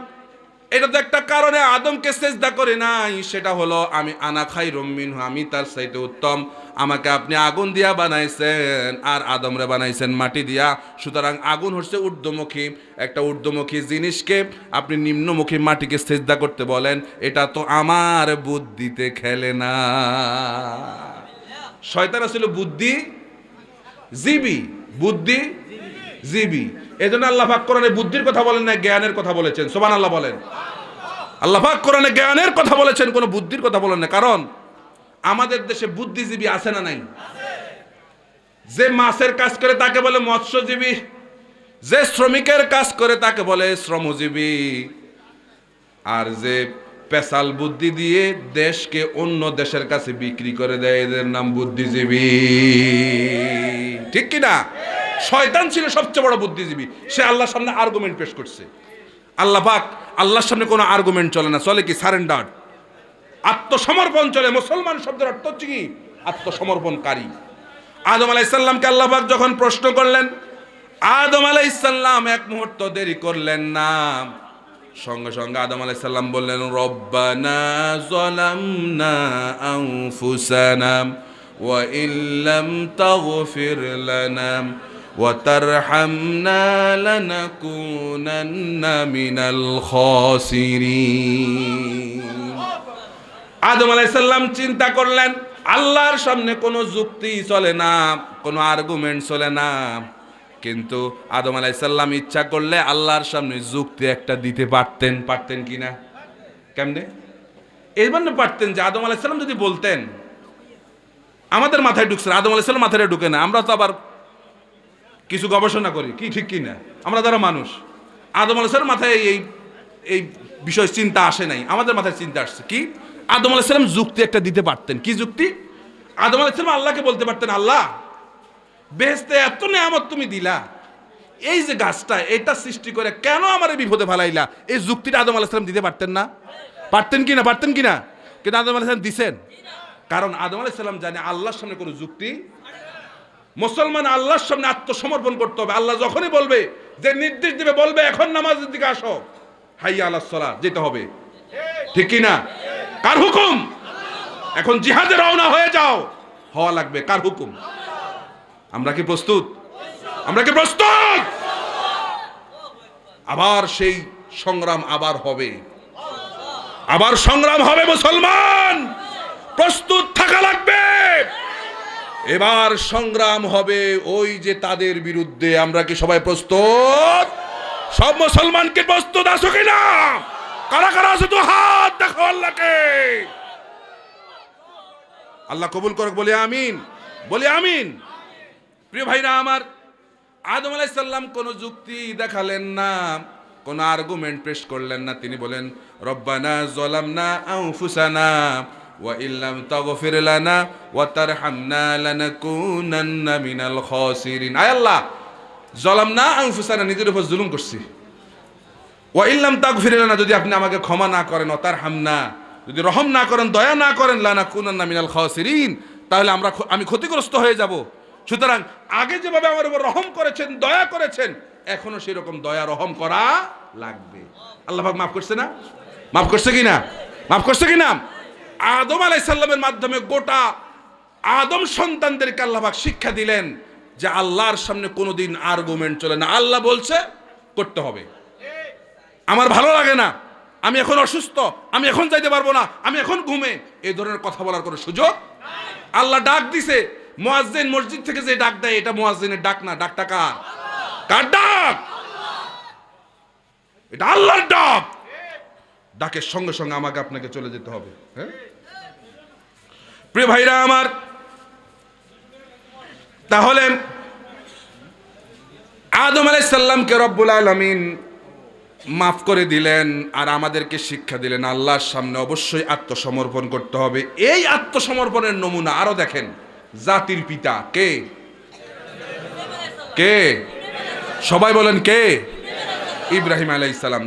এটা তো একটা কারণে আদমকে সেজদা করে নাই, সেটা হলো আমি আনা খায়রুম মিনহু, আমি তার চাইতে উত্তম। আমাকে আপনি আগুন দিয়া বানাইছেন আর আদমরে বানাইছেন মাটি দিয়া, সুতরাং আগুন হচ্ছে ঊর্ধ্বমুখী, একটা ঊর্ধ্বমুখী জিনিসকে আপনি নিম্নমুখী মাটিকে সেজদা করতে বলেন, এটা তো আমার বুদ্ধিতে খেলে না। শয়তান ছিল বুদ্ধিজীবী, বুদ্ধিজীবী। এই জন্য আল্লাহ পাক কোরআনে বুদ্ধির কথা বলেন না, জ্ঞানের কথা বলেছেন। সুবহানাল্লাহ বলেন। আল্লাহ পাক কোরআনে জ্ঞানের কথা বলেছেন, কোনো বুদ্ধির কথা বলেন না। কারণ আমাদের দেশে বুদ্ধিজীবী আছে না নাই? যে মাছের কাজ করে তাকে বলে মৎস্যজীবী, যে শ্রমিকের কাজ করে তাকে বলে শ্রমজীবী, আর যে পেশাল বুদ্ধি দিয়ে দেশকে অন্য দেশের কাছে বিক্রি করে দেয় এদের নাম বুদ্ধিজীবী, ঠিক কি না? শয়তান ছিল সবচেয়ে বড় বুদ্ধিজীবী। সে আল্লাহর সামনে আর্গুমেন্ট পেশ করছে। আল্লাহ পাক আল্লাহর সামনে কোনো আর্গুমেন্ট চলে না, চলে কি? সারেন্ডার, আত্মসমর্পণ চলে। মুসলমান শব্দের অর্থ হচ্ছে কি? আত্মসমর্পণকারী। আদম আলাইহিস সালামকে আল্লাহ পাক যখন প্রশ্ন করলেন, আদম আলাইহিস সালাম এক মুহূর্ত দেরি করলেন না, সঙ্গে সঙ্গে আদম আলাইহিস সালাম বললেন, রব্বানা যালামনা আনফুসানা ওয়া ইল্লাম তাগফির লানা ওয়া তারহামনা লানাকুনান্না মিনাল খাসিরিন। আদম আলাইহিস সালাম চিন্তা করলেন, আল্লাহর সামনে কোনো যুক্তি চলে না, কোনো আর্গুমেন্ট চলে না, কিন্তু আদম আলাইহিস সালাম ইচ্ছা করলে আল্লাহর সামনে যুক্তি একটা দিতে পারতেন। পারতেন কি না? কেমনে? এই জন্য পারতেন যে আদম আলাইহিস সালাম যদি বলতেন, আমাদের মাথায় ঢুকছে না, আদম আলাইহিস সালাম মাথায় ঢুকে না। আমরা তো আবার কিছু গবেষণা করি, কি ঠিক কি না? আমরা যারা মানুষ, আদম আলাইহিস সালাম মাথায় এই বিষয় চিন্তা আসে নাই, আমাদের মাথায় চিন্তা আসছে কি? আদম আলাইহিস সালাম যুক্তি একটা দিতে পারতেন। কি যুক্তি? আদম আলাইহিস সালাম আল্লাহকে বলতে পারতেন, আল্লাহ বেহেশতে এত নেয়ামত তুমি দিলা, এই যে গাছটা এটা সৃষ্টি করে কেন আমার এই বিপদে ফেলাইলা? এই যুক্তিটা আদম আলাইহিস সালাম দিতে পারতেন না? পারতেন কি না? পারতেন কি না? কিন্তু আদম আলাইহিস সালাম দিছেন। কারণ আদম আলাইহিস সালাম জানে আল্লাহর সামনে কোনো যুক্তি মুসলমান আল্লাহর সামনে আত্মসমর্পণ করতে হবে। আল্লাহ যখনই বলবে, যে নির্দেশ দিবে, বলবে এখন নামাজের দিকে আসো, হাইয়া আলাস সালাহ, যেতে হবে। ঠিক কি না? কার হুকুম? এখন জিহাদে রওনা হয়ে যাও, হওয়া লাগবে। কার হুকুম? আমরা কি প্রস্তুত? আমরা কি প্রস্তুত? আবার সেই সংগ্রাম আবার হবে, আবার সংগ্রাম হবে। মুসলমান প্রস্তুত থাকা লাগবে। এবার সংগ্রাম হবে ওই যে তাদের বিরুদ্ধে। আমরা কি সবাই প্রস্তুত? সব মুসলমানকে প্রস্তুত আছো কিনা? কারা কারা আছো তো হাত দেখো আল্লাহকে। আল্লাহ কবুল করুক, বলি আমিন, বলি আমিন। প্রিয় ভাইরা আমার, আদম আলাইহিস সালাম কোনো যুক্তি দেখালেন না, কোনো আর্গুমেন্ট পেশ করলেন না। তিনি বলেন, রব্বানা যালামনা আনফুসানা ওয়া ইল্লাম তাগফির লানা ওয়া তারহামনা লানাকুনান্না মিনাল খাসিরিন। আয় আল্লাহ, যালামনা আনফুসানা, নিজের উপর জুলুম করছি। ওয়া ইল্লাম তাগফির লানা, যদি আপনি আমাকে ক্ষমা না করেন, ওয়া তারহামনা, যদি রহম না করেন, দয়া না করেন, লানাকুনান্না মিনাল খাসিরিন, তাহলে আমি ক্ষতিগ্রস্ত হয়ে যাব। সুতরাং আগে যেভাবে আমার উপর রহম করেছেন, দয়া করেছেন, এখনো সেরকম দয়া রহম করা লাগবে। আল্লাহ পাক মাফ করছে না? মাফ করছে কি না? মাফ করছে কি না? আদম আলাইহিস সালামের মাধ্যমে গোটা আদম সন্তানদেরকে আল্লাহ পাক শিক্ষা দিলেন যে আল্লাহর সামনে কোনোদিন আর্গুমেন্ট চলে না। আল্লাহ বলছে করতে হবে। আমার ভালো লাগে না, আমি এখন অসুস্থ, আমি এখন যাইতে পারবো না, আমি এখন ঘুমে, এই ধরনের কথা বলার কোনো সুযোগ। আল্লাহ ডাক দিছে, মুয়াজ্জিন মসজিদ থেকে যে ডাক দেয়, এটা মুয়াজ্জিনের ডাক না। ডাকটা কার? কার ডাক? এটা আল্লাহর ডাক। ডাকের সঙ্গে সঙ্গে আমাকে আপনাকে চলে যেতে হবে। হ্যাঁ প্রিয় ভাইরা আমার, তাহলে আদম আলাইহিস সালামকে রব্বুল আলামিন মাফ করে দিলেন, আর আমাদেরকে শিক্ষা দিলেন আল্লাহর সামনে অবশ্যই আত্মসমর্পণ করতে হবে। এই আত্মসমর্পণের নমুনা আরো দেখেন। জাতির পিতা কে? কে? সবাই বলেন কে? ইব্রাহিম আলাইহিস সালাম।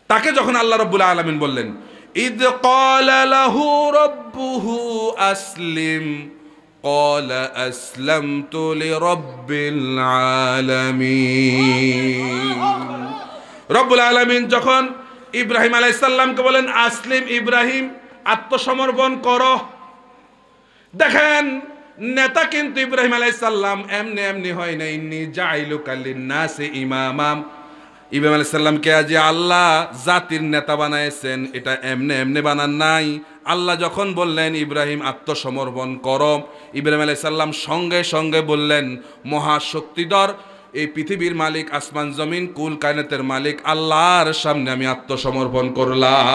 তাকে যখন আল্লাহ রাব্বুল আলামিন বললেন, ইদ ক্বালা লাহু রাব্বুহু আসলিম ক্বালা আসলামতু লিরাব্বিল আলামিন। রব্বুল আলামিন যখন ইব্রাহিম আলাইহিস সালামকে বলেন, আসলিম, ইব্রাহিম আত্মসমর্পণ করো। দেখেন, নেতা কিন্তু ইব্রাহিম আলাইহিস সালাম এমনি এমনি হয় না। ইন্নী জাইলুকা লিন-নাসি ইমামা। ইব্রাহিম আলাইহিস সালামকে আজ আল্লাহ জাতির নেতা বানাইছেন, এটা এমনি এমনি বানান নাই। আল্লাহ যখন বললেন ইব্রাহিম আত্মসমর্পণ করো, ইব্রাহিম আলাইহিস সালাম সঙ্গে সঙ্গে বললেন, মহাশক্তিধর এই পৃথিবীর মালিক, আসমান জমিন কুল কায়নাতের মালিক আল্লাহর সামনে আমি আত্মসমর্পণ করলাম।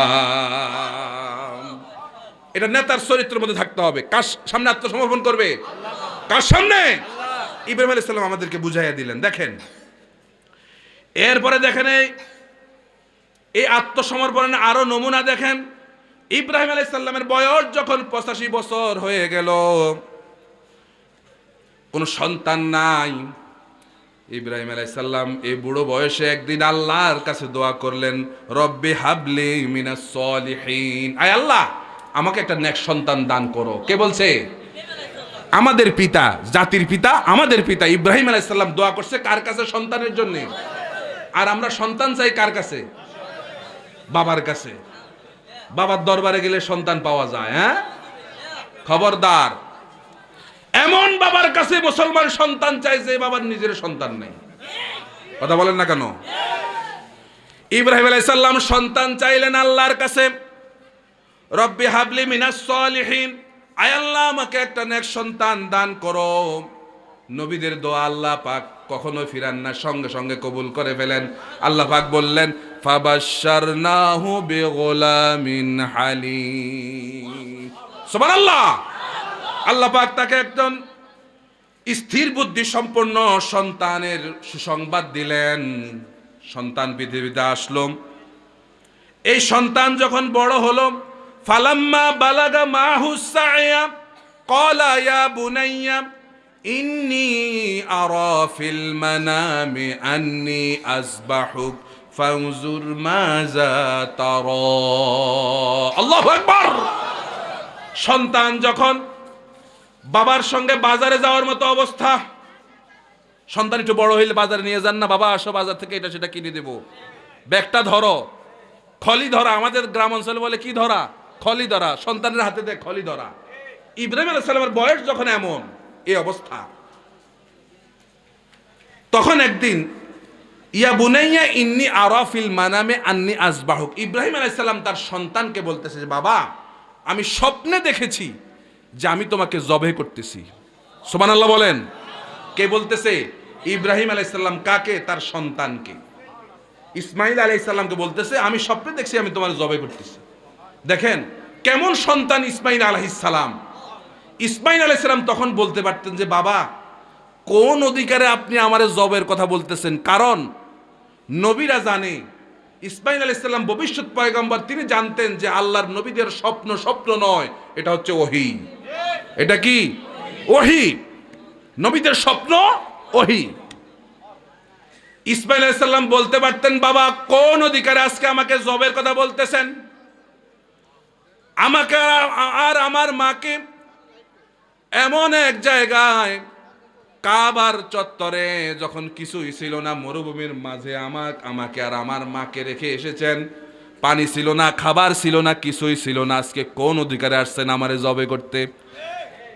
এটা নেতার চরিত্রের মধ্যে থাকতে হবে। কার সামনে আত্মসমর্পণ করবে? কার সামনে? ইব্রাহিম আলাইহিস সালাম আমাদেরকে বুঝাইয়া দিলেন। দেখেন, এরপরে দেখেন এই আত্মসমর্পণের আরো নমুনা দেখেন। ইব্রাহিম আলাইহিস সালামের বয়স যখন 85 বছর হয়ে গেল, কোনো সন্তান নাই। ইব্রাহিম আলাইহিস সালাম এই বুড়ো বয়সে একদিন আল্লাহর কাছে দোয়া করলেন, রব্বি হাবলি মিনাস সলিহিন। আয় আল্লাহ, আমাকে একটা নেক সন্তান দান করো। কে বলছে? আমাদের পিতা, জাতির পিতা, আমাদের পিতা ইব্রাহিম আলাইহিস সালাম দোয়া করছে কার কাছে? সন্তানের জন্য। আর আমরা সন্তান চাই কার কাছে? বাবার কাছে। বাবার দরবারে গেলে সন্তান পাওয়া যায়। হ্যাঁ, খবরদার, এমন বাবার কাছে মুসলমান সন্তান চাই যে বাবার নিজের সন্তান নেই। কথা বলেন না কেন? ইব্রাহিম আলাইহিস সালাম সন্তান চাইলেন আল্লাহর কাছে, রব্বি হাবলি মিনাস সলিহিন, আয় আল্লাহ আমাকে একটা নেক সন্তান দান করো। নবীদের দোয়া আল্লাহ পাক কখনো ফিরান না, সঙ্গে সঙ্গে কবুল করে ফেলেন। আল্লাহ পাক বললেন, ফাবাশশারনাহু বিগুলামিন হালিম। সুবহানাল্লাহ। আল্লাহ পাক তাকে একজন স্থির বুদ্ধি সম্পন্ন সন্তানের সুসংবাদ দিলেন। সন্তান পৃথিবীতে আসলো। এই সন্তান যখন বড় হলো, ফালাম্মা বালাগা মাহুস সায়া ক্বালা ইয়া বুনাইয়া ইন্নী আরা ফিল মানামি আন্নী আযবাহুক ফানজুর মাযা তারা। আল্লাহু আকবার। সন্তান যখন বাবার সঙ্গে বাজারে যাওয়ার মতো অবস্থা। সন্তান একটু বড় হইলে বাজারে নিয়ে যান না, বাবা আসো বাজার থেকে এটা সেটা কিনে দেবো, ব্যাগটা ধরো, খলি ধরা, আমাদের গ্রাম অঞ্চলে বলে কি ধরা, খলি ধরা, সন্তানের হাতে দেয় খলি ধরা। ইব্রাহিম আলাইহিস সালামের বয়স যখন এমন এই অবস্থা, তখন একদিন ইয়া বুনাইয়া ইন্নী আরা ফিল মানামে আন্নী আযবাহুক, ইব্রাহিম আলাইহিস সালাম তার সন্তানকে বলতেছে যে বাবা আমি স্বপ্নে দেখেছি যে আমি তোমাকে জবাই করতেছি। সুবহানাল্লাহ বলেন। কে বলতেছে? ইব্রাহিম আলাইহিস সালাম। কাকে? তার সন্তানকে, ইসমাইল আলাইহিস সালামকে বলতেছে আমি স্বপ্নে দেখছি আমি তোমার জবাই করতেছি। দেখেন কেমন সন্তান ইসমাইল আলাইহিস সালাম। ইসমাইল আলাইহিস সালাম তখন বলতে পারতেন যে বাবা কোন অধিকারে আপনি আমারে জবের কথা বলতেছেন, কারণ নবীরা জানে ইসমাইল আলাইহিস সালাম ভবিষ্যৎ পয়গম্বর, তিনি জানতেন যে আল্লাহর নবীদের স্বপ্ন স্বপ্ন নয়, এটা হচ্ছে ওহী। এটা কি? ওহী। নবীদের স্বপ্ন ওহী। ইসমাইল আলাইহিস সালাম বলতে পারতেন বাবা কোন অধিকারে আজকে আমাকে জবের কথা বলতেছেন, আমাকে আর আমার মাকে এমন এক জায়গায় কাবার চত্বরে যখন কিছুই ছিল না, মরুভূমির মাঝে আমাকে আর আমার মাকে রেখে এসেছেন, পানি ছিল না, খাবার ছিল না, কিছুই ছিল না, আজকে কোন অধিকারে আসছেন আমারে জবে করতে?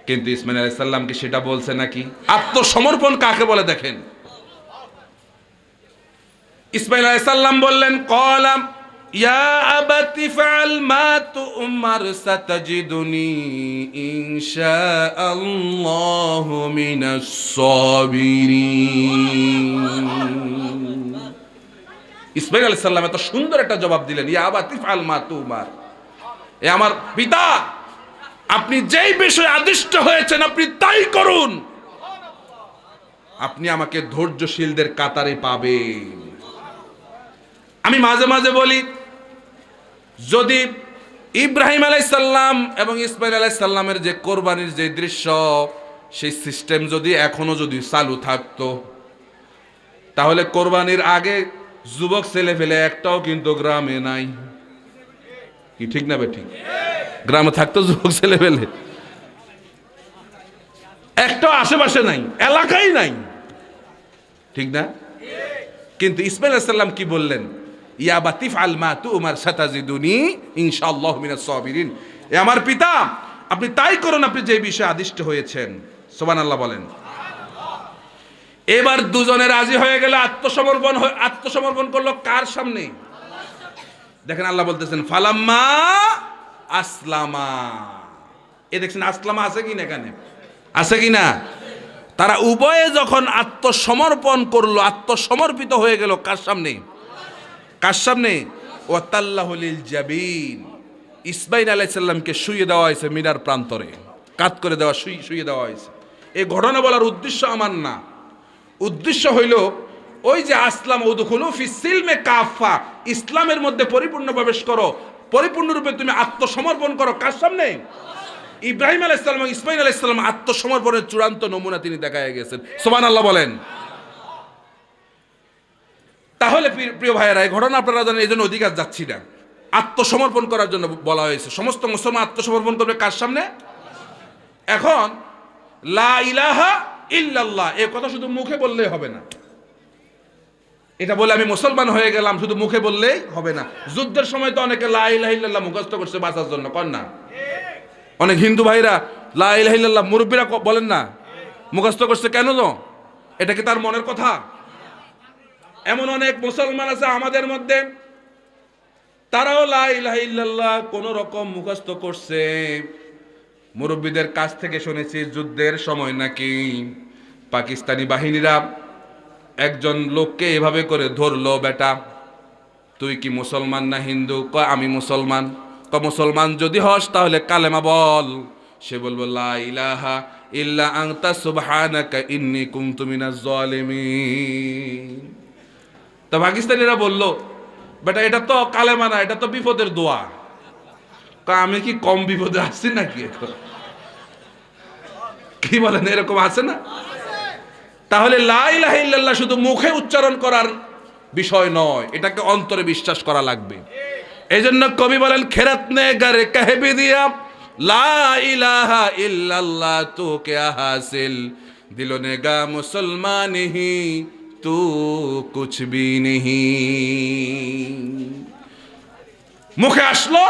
কিন্তু ইসমাইল আলাইহিস সালাম কি সেটা বলছে নাকি? আত্মসমর্পণ কাকে বলে দেখেন। ইসমাইল আলাইহিস সালাম বললেন কলাম ইয়া আবাতি ফাআল মা তুমার সাতাজিদুনি ইনশাআল্লাহু মিনাস সাবিরিন। ইসমাইল আলাইহিস সালাম এত সুন্দর একটা জবাব দিলেন, ইয়া আবাতি ফাআল মা তুমার, এ আমার পিতা আপনি যেই বিষয়ে আদিষ্ট হয়েছেন আপনি তাই করুন, আপনি আমাকে ধৈর্যশীলদের কাতারে পাবেন। আমি মাঝে মাঝে বলি যদি ইব্রাহিম আলাইহিস সালাম এবং ইসমাইল আলাইহিস সালামের যে কোরবানির যে দৃশ্য, সেই সিস্টেম যদি এখনো যদি চালু থাকতো, তাহলে কোরবানির আগে যুবক ছেলে ফেলে একটাও কিন্তু গ্রামে নাই। কি ঠিক না বে ঠিক? গ্রামে থাকতো যুবক ছেলে ফেলে, একটাও আশেপাশে নাই, এলাকায় নাই, ঠিক না? কিন্তু ইসমাইল আলাইহিস সালাম কি বললেন? ইয়া বাতিফ আল মা তুমার সাতাজিদুনি ইনশাআল্লাহু মিনাস সাবিরিন, এ আমার পিতা আপনি তাই করুন আপনি যে বিষয়ে আদিষ্ট হয়েছেন। সুবহানাল্লাহ বলেন। এবার দুজনে রাজি হয়ে গেল, আত্মসমর্পণ করলো কার সামনে? দেখেন আল্লাহ বলতেছেন ফালাম্মা আসলামা। এ দেখছেন আসলামা আছে কি না? এখানে আছে কি না? তারা উভয়ে যখন আত্মসমর্পণ করলো, আত্মসমর্পিত হয়ে গেল কার সামনে? কার সামনে? ওয়াতাল্লাহু লিল জাবিন, ইসমাইল আলাইহিস সালামকে শুইয়ে দেওয়া হয়েছে মিনার প্রান্তরে, কাত করে দেওয়া, শুইয়ে দেওয়া হয়েছে। এই ঘটনা বলার উদ্দেশ্য আমার না, উদ্দেশ্য হইল ওই যে আসলাম উদখুলু ফিস সিলমে কাফা, ইসলামের মধ্যে পরিপূর্ণ প্রবেশ করো, পরিপূর্ণরূপে তুমি আত্মসমর্পণ করো কার সামনে? ইব্রাহিম আলাইহিস সালাম এবং ইসমাইল আলাইহিস সালাম আত্মসমর্পণের চূড়ান্ত নমুনা তিনি দেখায় গেছেন। সুবহানাল্লাহ বলেন। তাহলে প্রিয় ভাইয়েরা এই ঘটনা আপনারা জানেন, এই জন্য অধিকার যাচ্ছি না, আত্মসমর্পণ করার জন্য বলা হয়েছে। সমস্ত মুসলমান আত্মসমর্পণ করবে কার সামনে? এখন লা ইলাহা ইল্লাল্লাহ এ কথা শুধু মুখে বললেই হবে না, এটা বলে আমি মুসলমান হয়ে গেলাম শুধু মুখে বললেই হবে না। যুদ্ধের সময় তো অনেকে লা ইলাহা ইল্লাল্লাহ মুখস্থ করছে বাঁচার জন্য, কর না? অনেক হিন্দু ভাইরা লা ইলাহা ইল্লাল্লাহ মুরব্বীরা বলেন না, মুখস্থ করছে কেন? এটা কি তার মনের কথা? এমন অনেক মুসলমান আছে আমাদের মধ্যে, তারাও লা ইলাহা ইল্লাল্লাহ কোন রকম মুখস্থ করছে। মুরব্বীদের কাছ থেকে শুনেছি যুদ্ধের সময় নাকি পাকিস্তানি বাহিনীরা একজন লোককে এভাবে করে ধরলো, বেটা তুই কি মুসলমান না হিন্দু? কয় আমি মুসলমান। মুসলমান যদি হস তাহলে কালেমা বল। সে বলবো লা ইলাহা ইল্লা আনতা সুবহানাকা ইন্নী কুনতু মিনাজ জালিমিন। তা পাকিস্তানিরা বলল বেটা এটা তো কালেমা না, এটা তো বিপদের দোয়া। আমি কি কম বিপদে আছি নাকি? কি বলেন, এরকম আছে না? তাহলে লা ইলাহা ইল্লাল্লাহ শুধু মুখে উচ্চারণ করার বিষয় নয়, এটাকে অন্তরে বিশ্বাস করা লাগবে। এই জন্য কবি বলেন খেরাত নে গারে কাহেবি দিয়া লা ইলাহা ইল্লাল্লাহ তো क्या हासिल दिलो ने गा मुसलमान ही तू कुछ भी नहीं। মুখে আসলো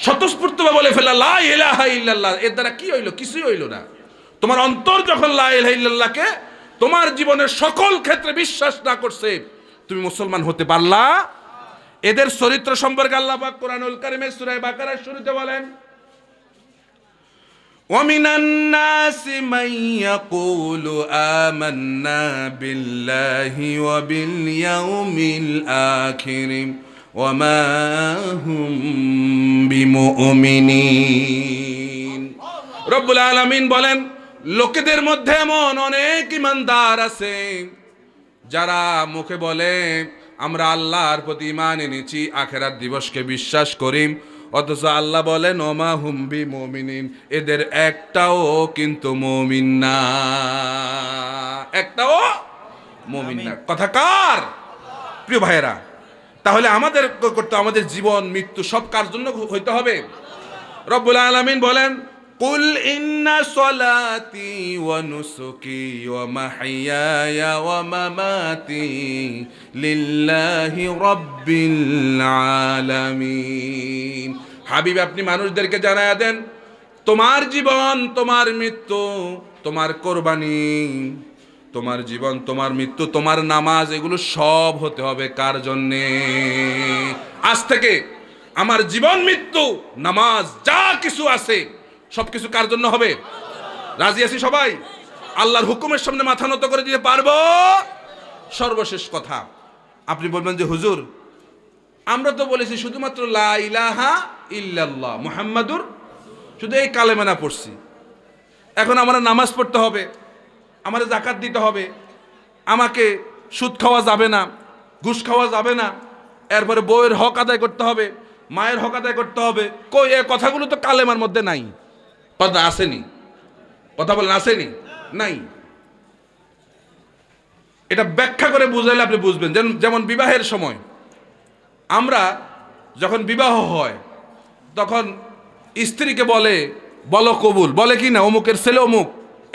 স্বতঃস্ফূর্তভাবে বলে ফেলা লা ইলাহা ইল্লাল্লাহ, এর দ্বারা কি হইল? কিছুই হইল না। তোমার অন্তর যখন লা ইলাহা ইল্লাল্লাহকে তোমার জীবনের সকল ক্ষেত্রে বিশ্বাস না করছে, তুমি মুসলমান হতে পারলা? এদের চরিত্র সম্পর্কে আল্লাহ পাক কোরআনুল কারীমে সূরা বাকারার শুরুতে বলেন, وَمِنَ النَّاسِ مَن يَقُولُ آمَنَّا بِاللَّهِ وَبِالْيَوْمِ الْآخِرِ وَمَا هُمْ بِمُؤْمِنِينَ। রব্বুল আলামিন বলেন, লোকেদের মধ্যে এমন অনেক ঈমানদার আছে যারা মুখে বলে আমরা আল্লাহর প্রতি ঈমান এনেছি, আখিরাত দিবসকে বিশ্বাস করি, অথচ আল্লাহ বলেন ওমা হুম বিমুমিনিন, এদের একটাও কিন্তু মুমিন না, একটাও মুমিন না। কথা কার? প্রিয় ভাইয়েরা, তাহলে আমাদের করতে আমাদের জীবন মৃত্যু সব কার জন্য হইতে হবে? রব্বুল আলামিন বলেন, কুল ইন্না সলাতি ওয়া নুসুকি ওয়া মাহইয়ায়া ওয়া মামাতি লিল্লাহি রাব্বিল আলামিন। হাবিব, আপনি মানুষদেরকে জানায়া দেন, তোমার জীবন, তোমার মৃত্যু, তোমার কোরবানি, তোমার জীবন, তোমার মৃত্যু, তোমার নামাজ, এগুলো সব হতে হবে কার জন্যে? আজ থেকে আমার জীবন, মৃত্যু, নামাজ, যা কিছু আছে সবকিছু কার জন্য হবে? রাজি আছি সবাই? আল্লাহর হুকুমের সামনে মাথা নত করে দিতে পারবো? সর্বশেষ কথা, আপনি বলবেন যে হুজুর, আমরা তো বলেছি শুধুমাত্র লা ইলাহা ইল্লাল্লাহ মুহাম্মাদুর, শুধু এই কালেমানা পড়ছি, এখন আমার নামাজ পড়তে হবে, আমার যাকাত দিতে হবে, আমাকে সুদ খাওয়া যাবে না, ঘুষ খাওয়া যাবে না, এরপরে বউয়ের হক আদায় করতে হবে, মায়ের হক আদায় করতে হবে। কই, এই কথাগুলো তো কালেমার মধ্যে নাই। কথা আসেনি? কথা বলেন, আসেনি? নাই। এটা ব্যাখ্যা করে বুঝাইলে আপনি বুঝবেন। যেমন বিবাহের সময় আমরা যখন বিবাহ হয় তখন স্ত্রীকে বলে, বলো কবুল, বলে কি না, অমুকের ছেলে অমুক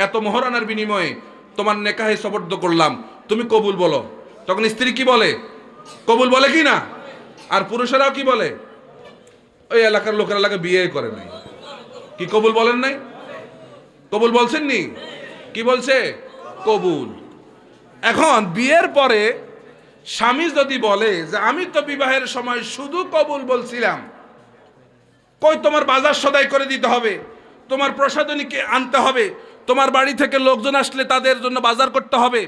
এত মোহরানার বিনিময়ে তোমার নেকাহে সবর্দ করলাম, তুমি কবুল বলো। তখন স্ত্রী কি বলে? কবুল বলে কি না? আর পুরুষেরাও কি বলে? ওই এলাকার লোকের এলাকা বিয়ে করে নাই, কি কবুল বলেন নাই? কবুল বলছেন নি? কি বলছে? কবুল। এখন বিয়ের পরে স্বামী যদি বলে যে আমি তো বিবাহের সময় শুধু কবুল বলছিলাম, কই তোমার বাজার সদাই করে দিতে হবে, তোমার প্রসাধনীকে আনতে হবে, তোমার বাড়ি থেকে লোকজন আসলে তাদের জন্য বাজার করতে হবে,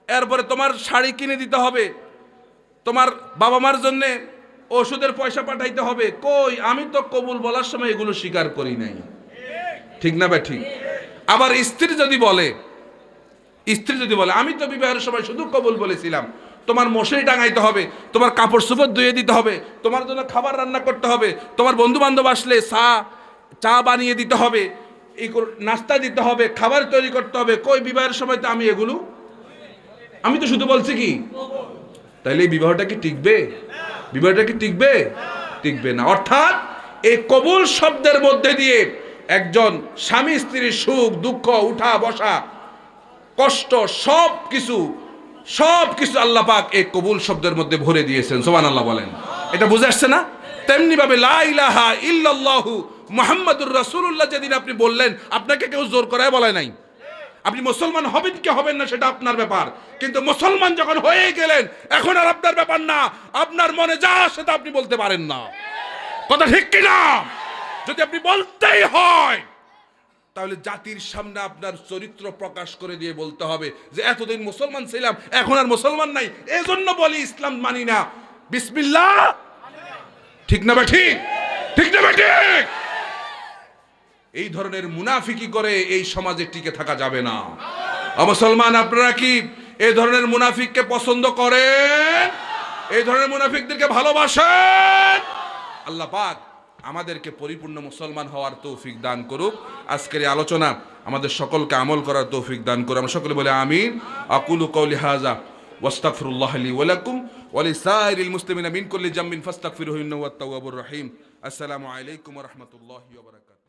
এরপরে তোমার শাড়ি কিনে দিতে হবে, তোমার বাবা মার জন্য ওষুধের পয়সা পাঠাইতে হবে, কই আমি তো কবুল বলার সময় এগুলো স্বীকার করি নাই। ঠিক না ভাই? ঠিক। আবার স্ত্রী যদি বলে আমি তো বিবাহের সময় শুধু কবুল বলেছিলাম, তোমার মশারি টাঙাইতে হবে, তোমার কাপড় চোপড় ধুয়ে দিতে হবে, তোমার জন্য খাবার রান্না করতে হবে, তোমার বন্ধু বান্ধব আসলে চা বানিয়ে দিতে হবে, এই নাস্তা দিতে হবে, খাবার তৈরি করতে হবে, কই বিবাহের সময় তো আমি তো শুধু বলছি কি? তাইলে এই বিবাহটা কি টিকবে? বিবাহটা কি টিকবে? টিকবে না। অর্থাৎ এই কবুল শব্দের মধ্যে দিয়ে একজন স্বামী স্ত্রীর সুখ দুঃখ, উঠা বসা, কষ্ট, সব কিছু আল্লাহ পাক এই কবুল শব্দের মধ্যে ভরে দিয়েছেন। সুবহানাল্লাহ বলেন। এটা বুঝে আসছে না? তেমনি ভাবে লা ইলাহা ইল্লাল্লাহু মুহাম্মাদুর রাসূলুল্লাহ যেদিন আপনি বললেন, আপনাকে কেউ জোর করায় বলে নাই। আপনি মুসলমান হবেন কি হবেন না সেটা আপনার ব্যাপার, কিন্তু মুসলমান যখন হয়ে গেলেন এখন আর আপনার ব্যাপার না, আপনার মনে যা সেটা আপনি বলতে পারেন না। কথা ঠিক কিনা? যদি আপনি বলতেই হয় তাহলে জাতির সামনে আপনার চরিত্র প্রকাশ করে দিয়ে বলতে হবে যে এতদিন মুসলমান ছিলাম, এখন আর মুসলমান নাই, এজন্য বলি ইসলাম মানি না। বিসমিল্লাহ। ঠিক না ভাই? ঠিক। ঠিক না ভাই? ঠিক। এই ধরনের মুনাফিকি করে এই সমাজে টিকে থাকা যাবে না। মুসলমান, আপনারা কি এই ধরনের মুনাফিককে পছন্দ করেন? এই ধরনের মুনাফিকদেরকে ভালোবাসেন? আল্লাহ পাক আমাদেরকে পরিপূর্ণ মুসলমান হওয়ার তৌফিক দান করুক। আজকের এই আলোচনা আমাদের সকলকে আমল করার তৌফিক দান করুক। আমরা সকলে বলে আমিন। আকুলু কওলি হাযা ওয়াস্তাগফিরুল্লাহ লি ওয়া লাকুম ওয়া লিসাইরিল মুসলিমিনা মিন কুল্লি জামবিন ফাস্তাগফিরুহু ইন্নাহু হুয়াত তাওয়াবুর রহিম। আসসালামু আলাইকুম ওয়া রাহমাতুল্লাহি ওয়া বারাকাতুহু।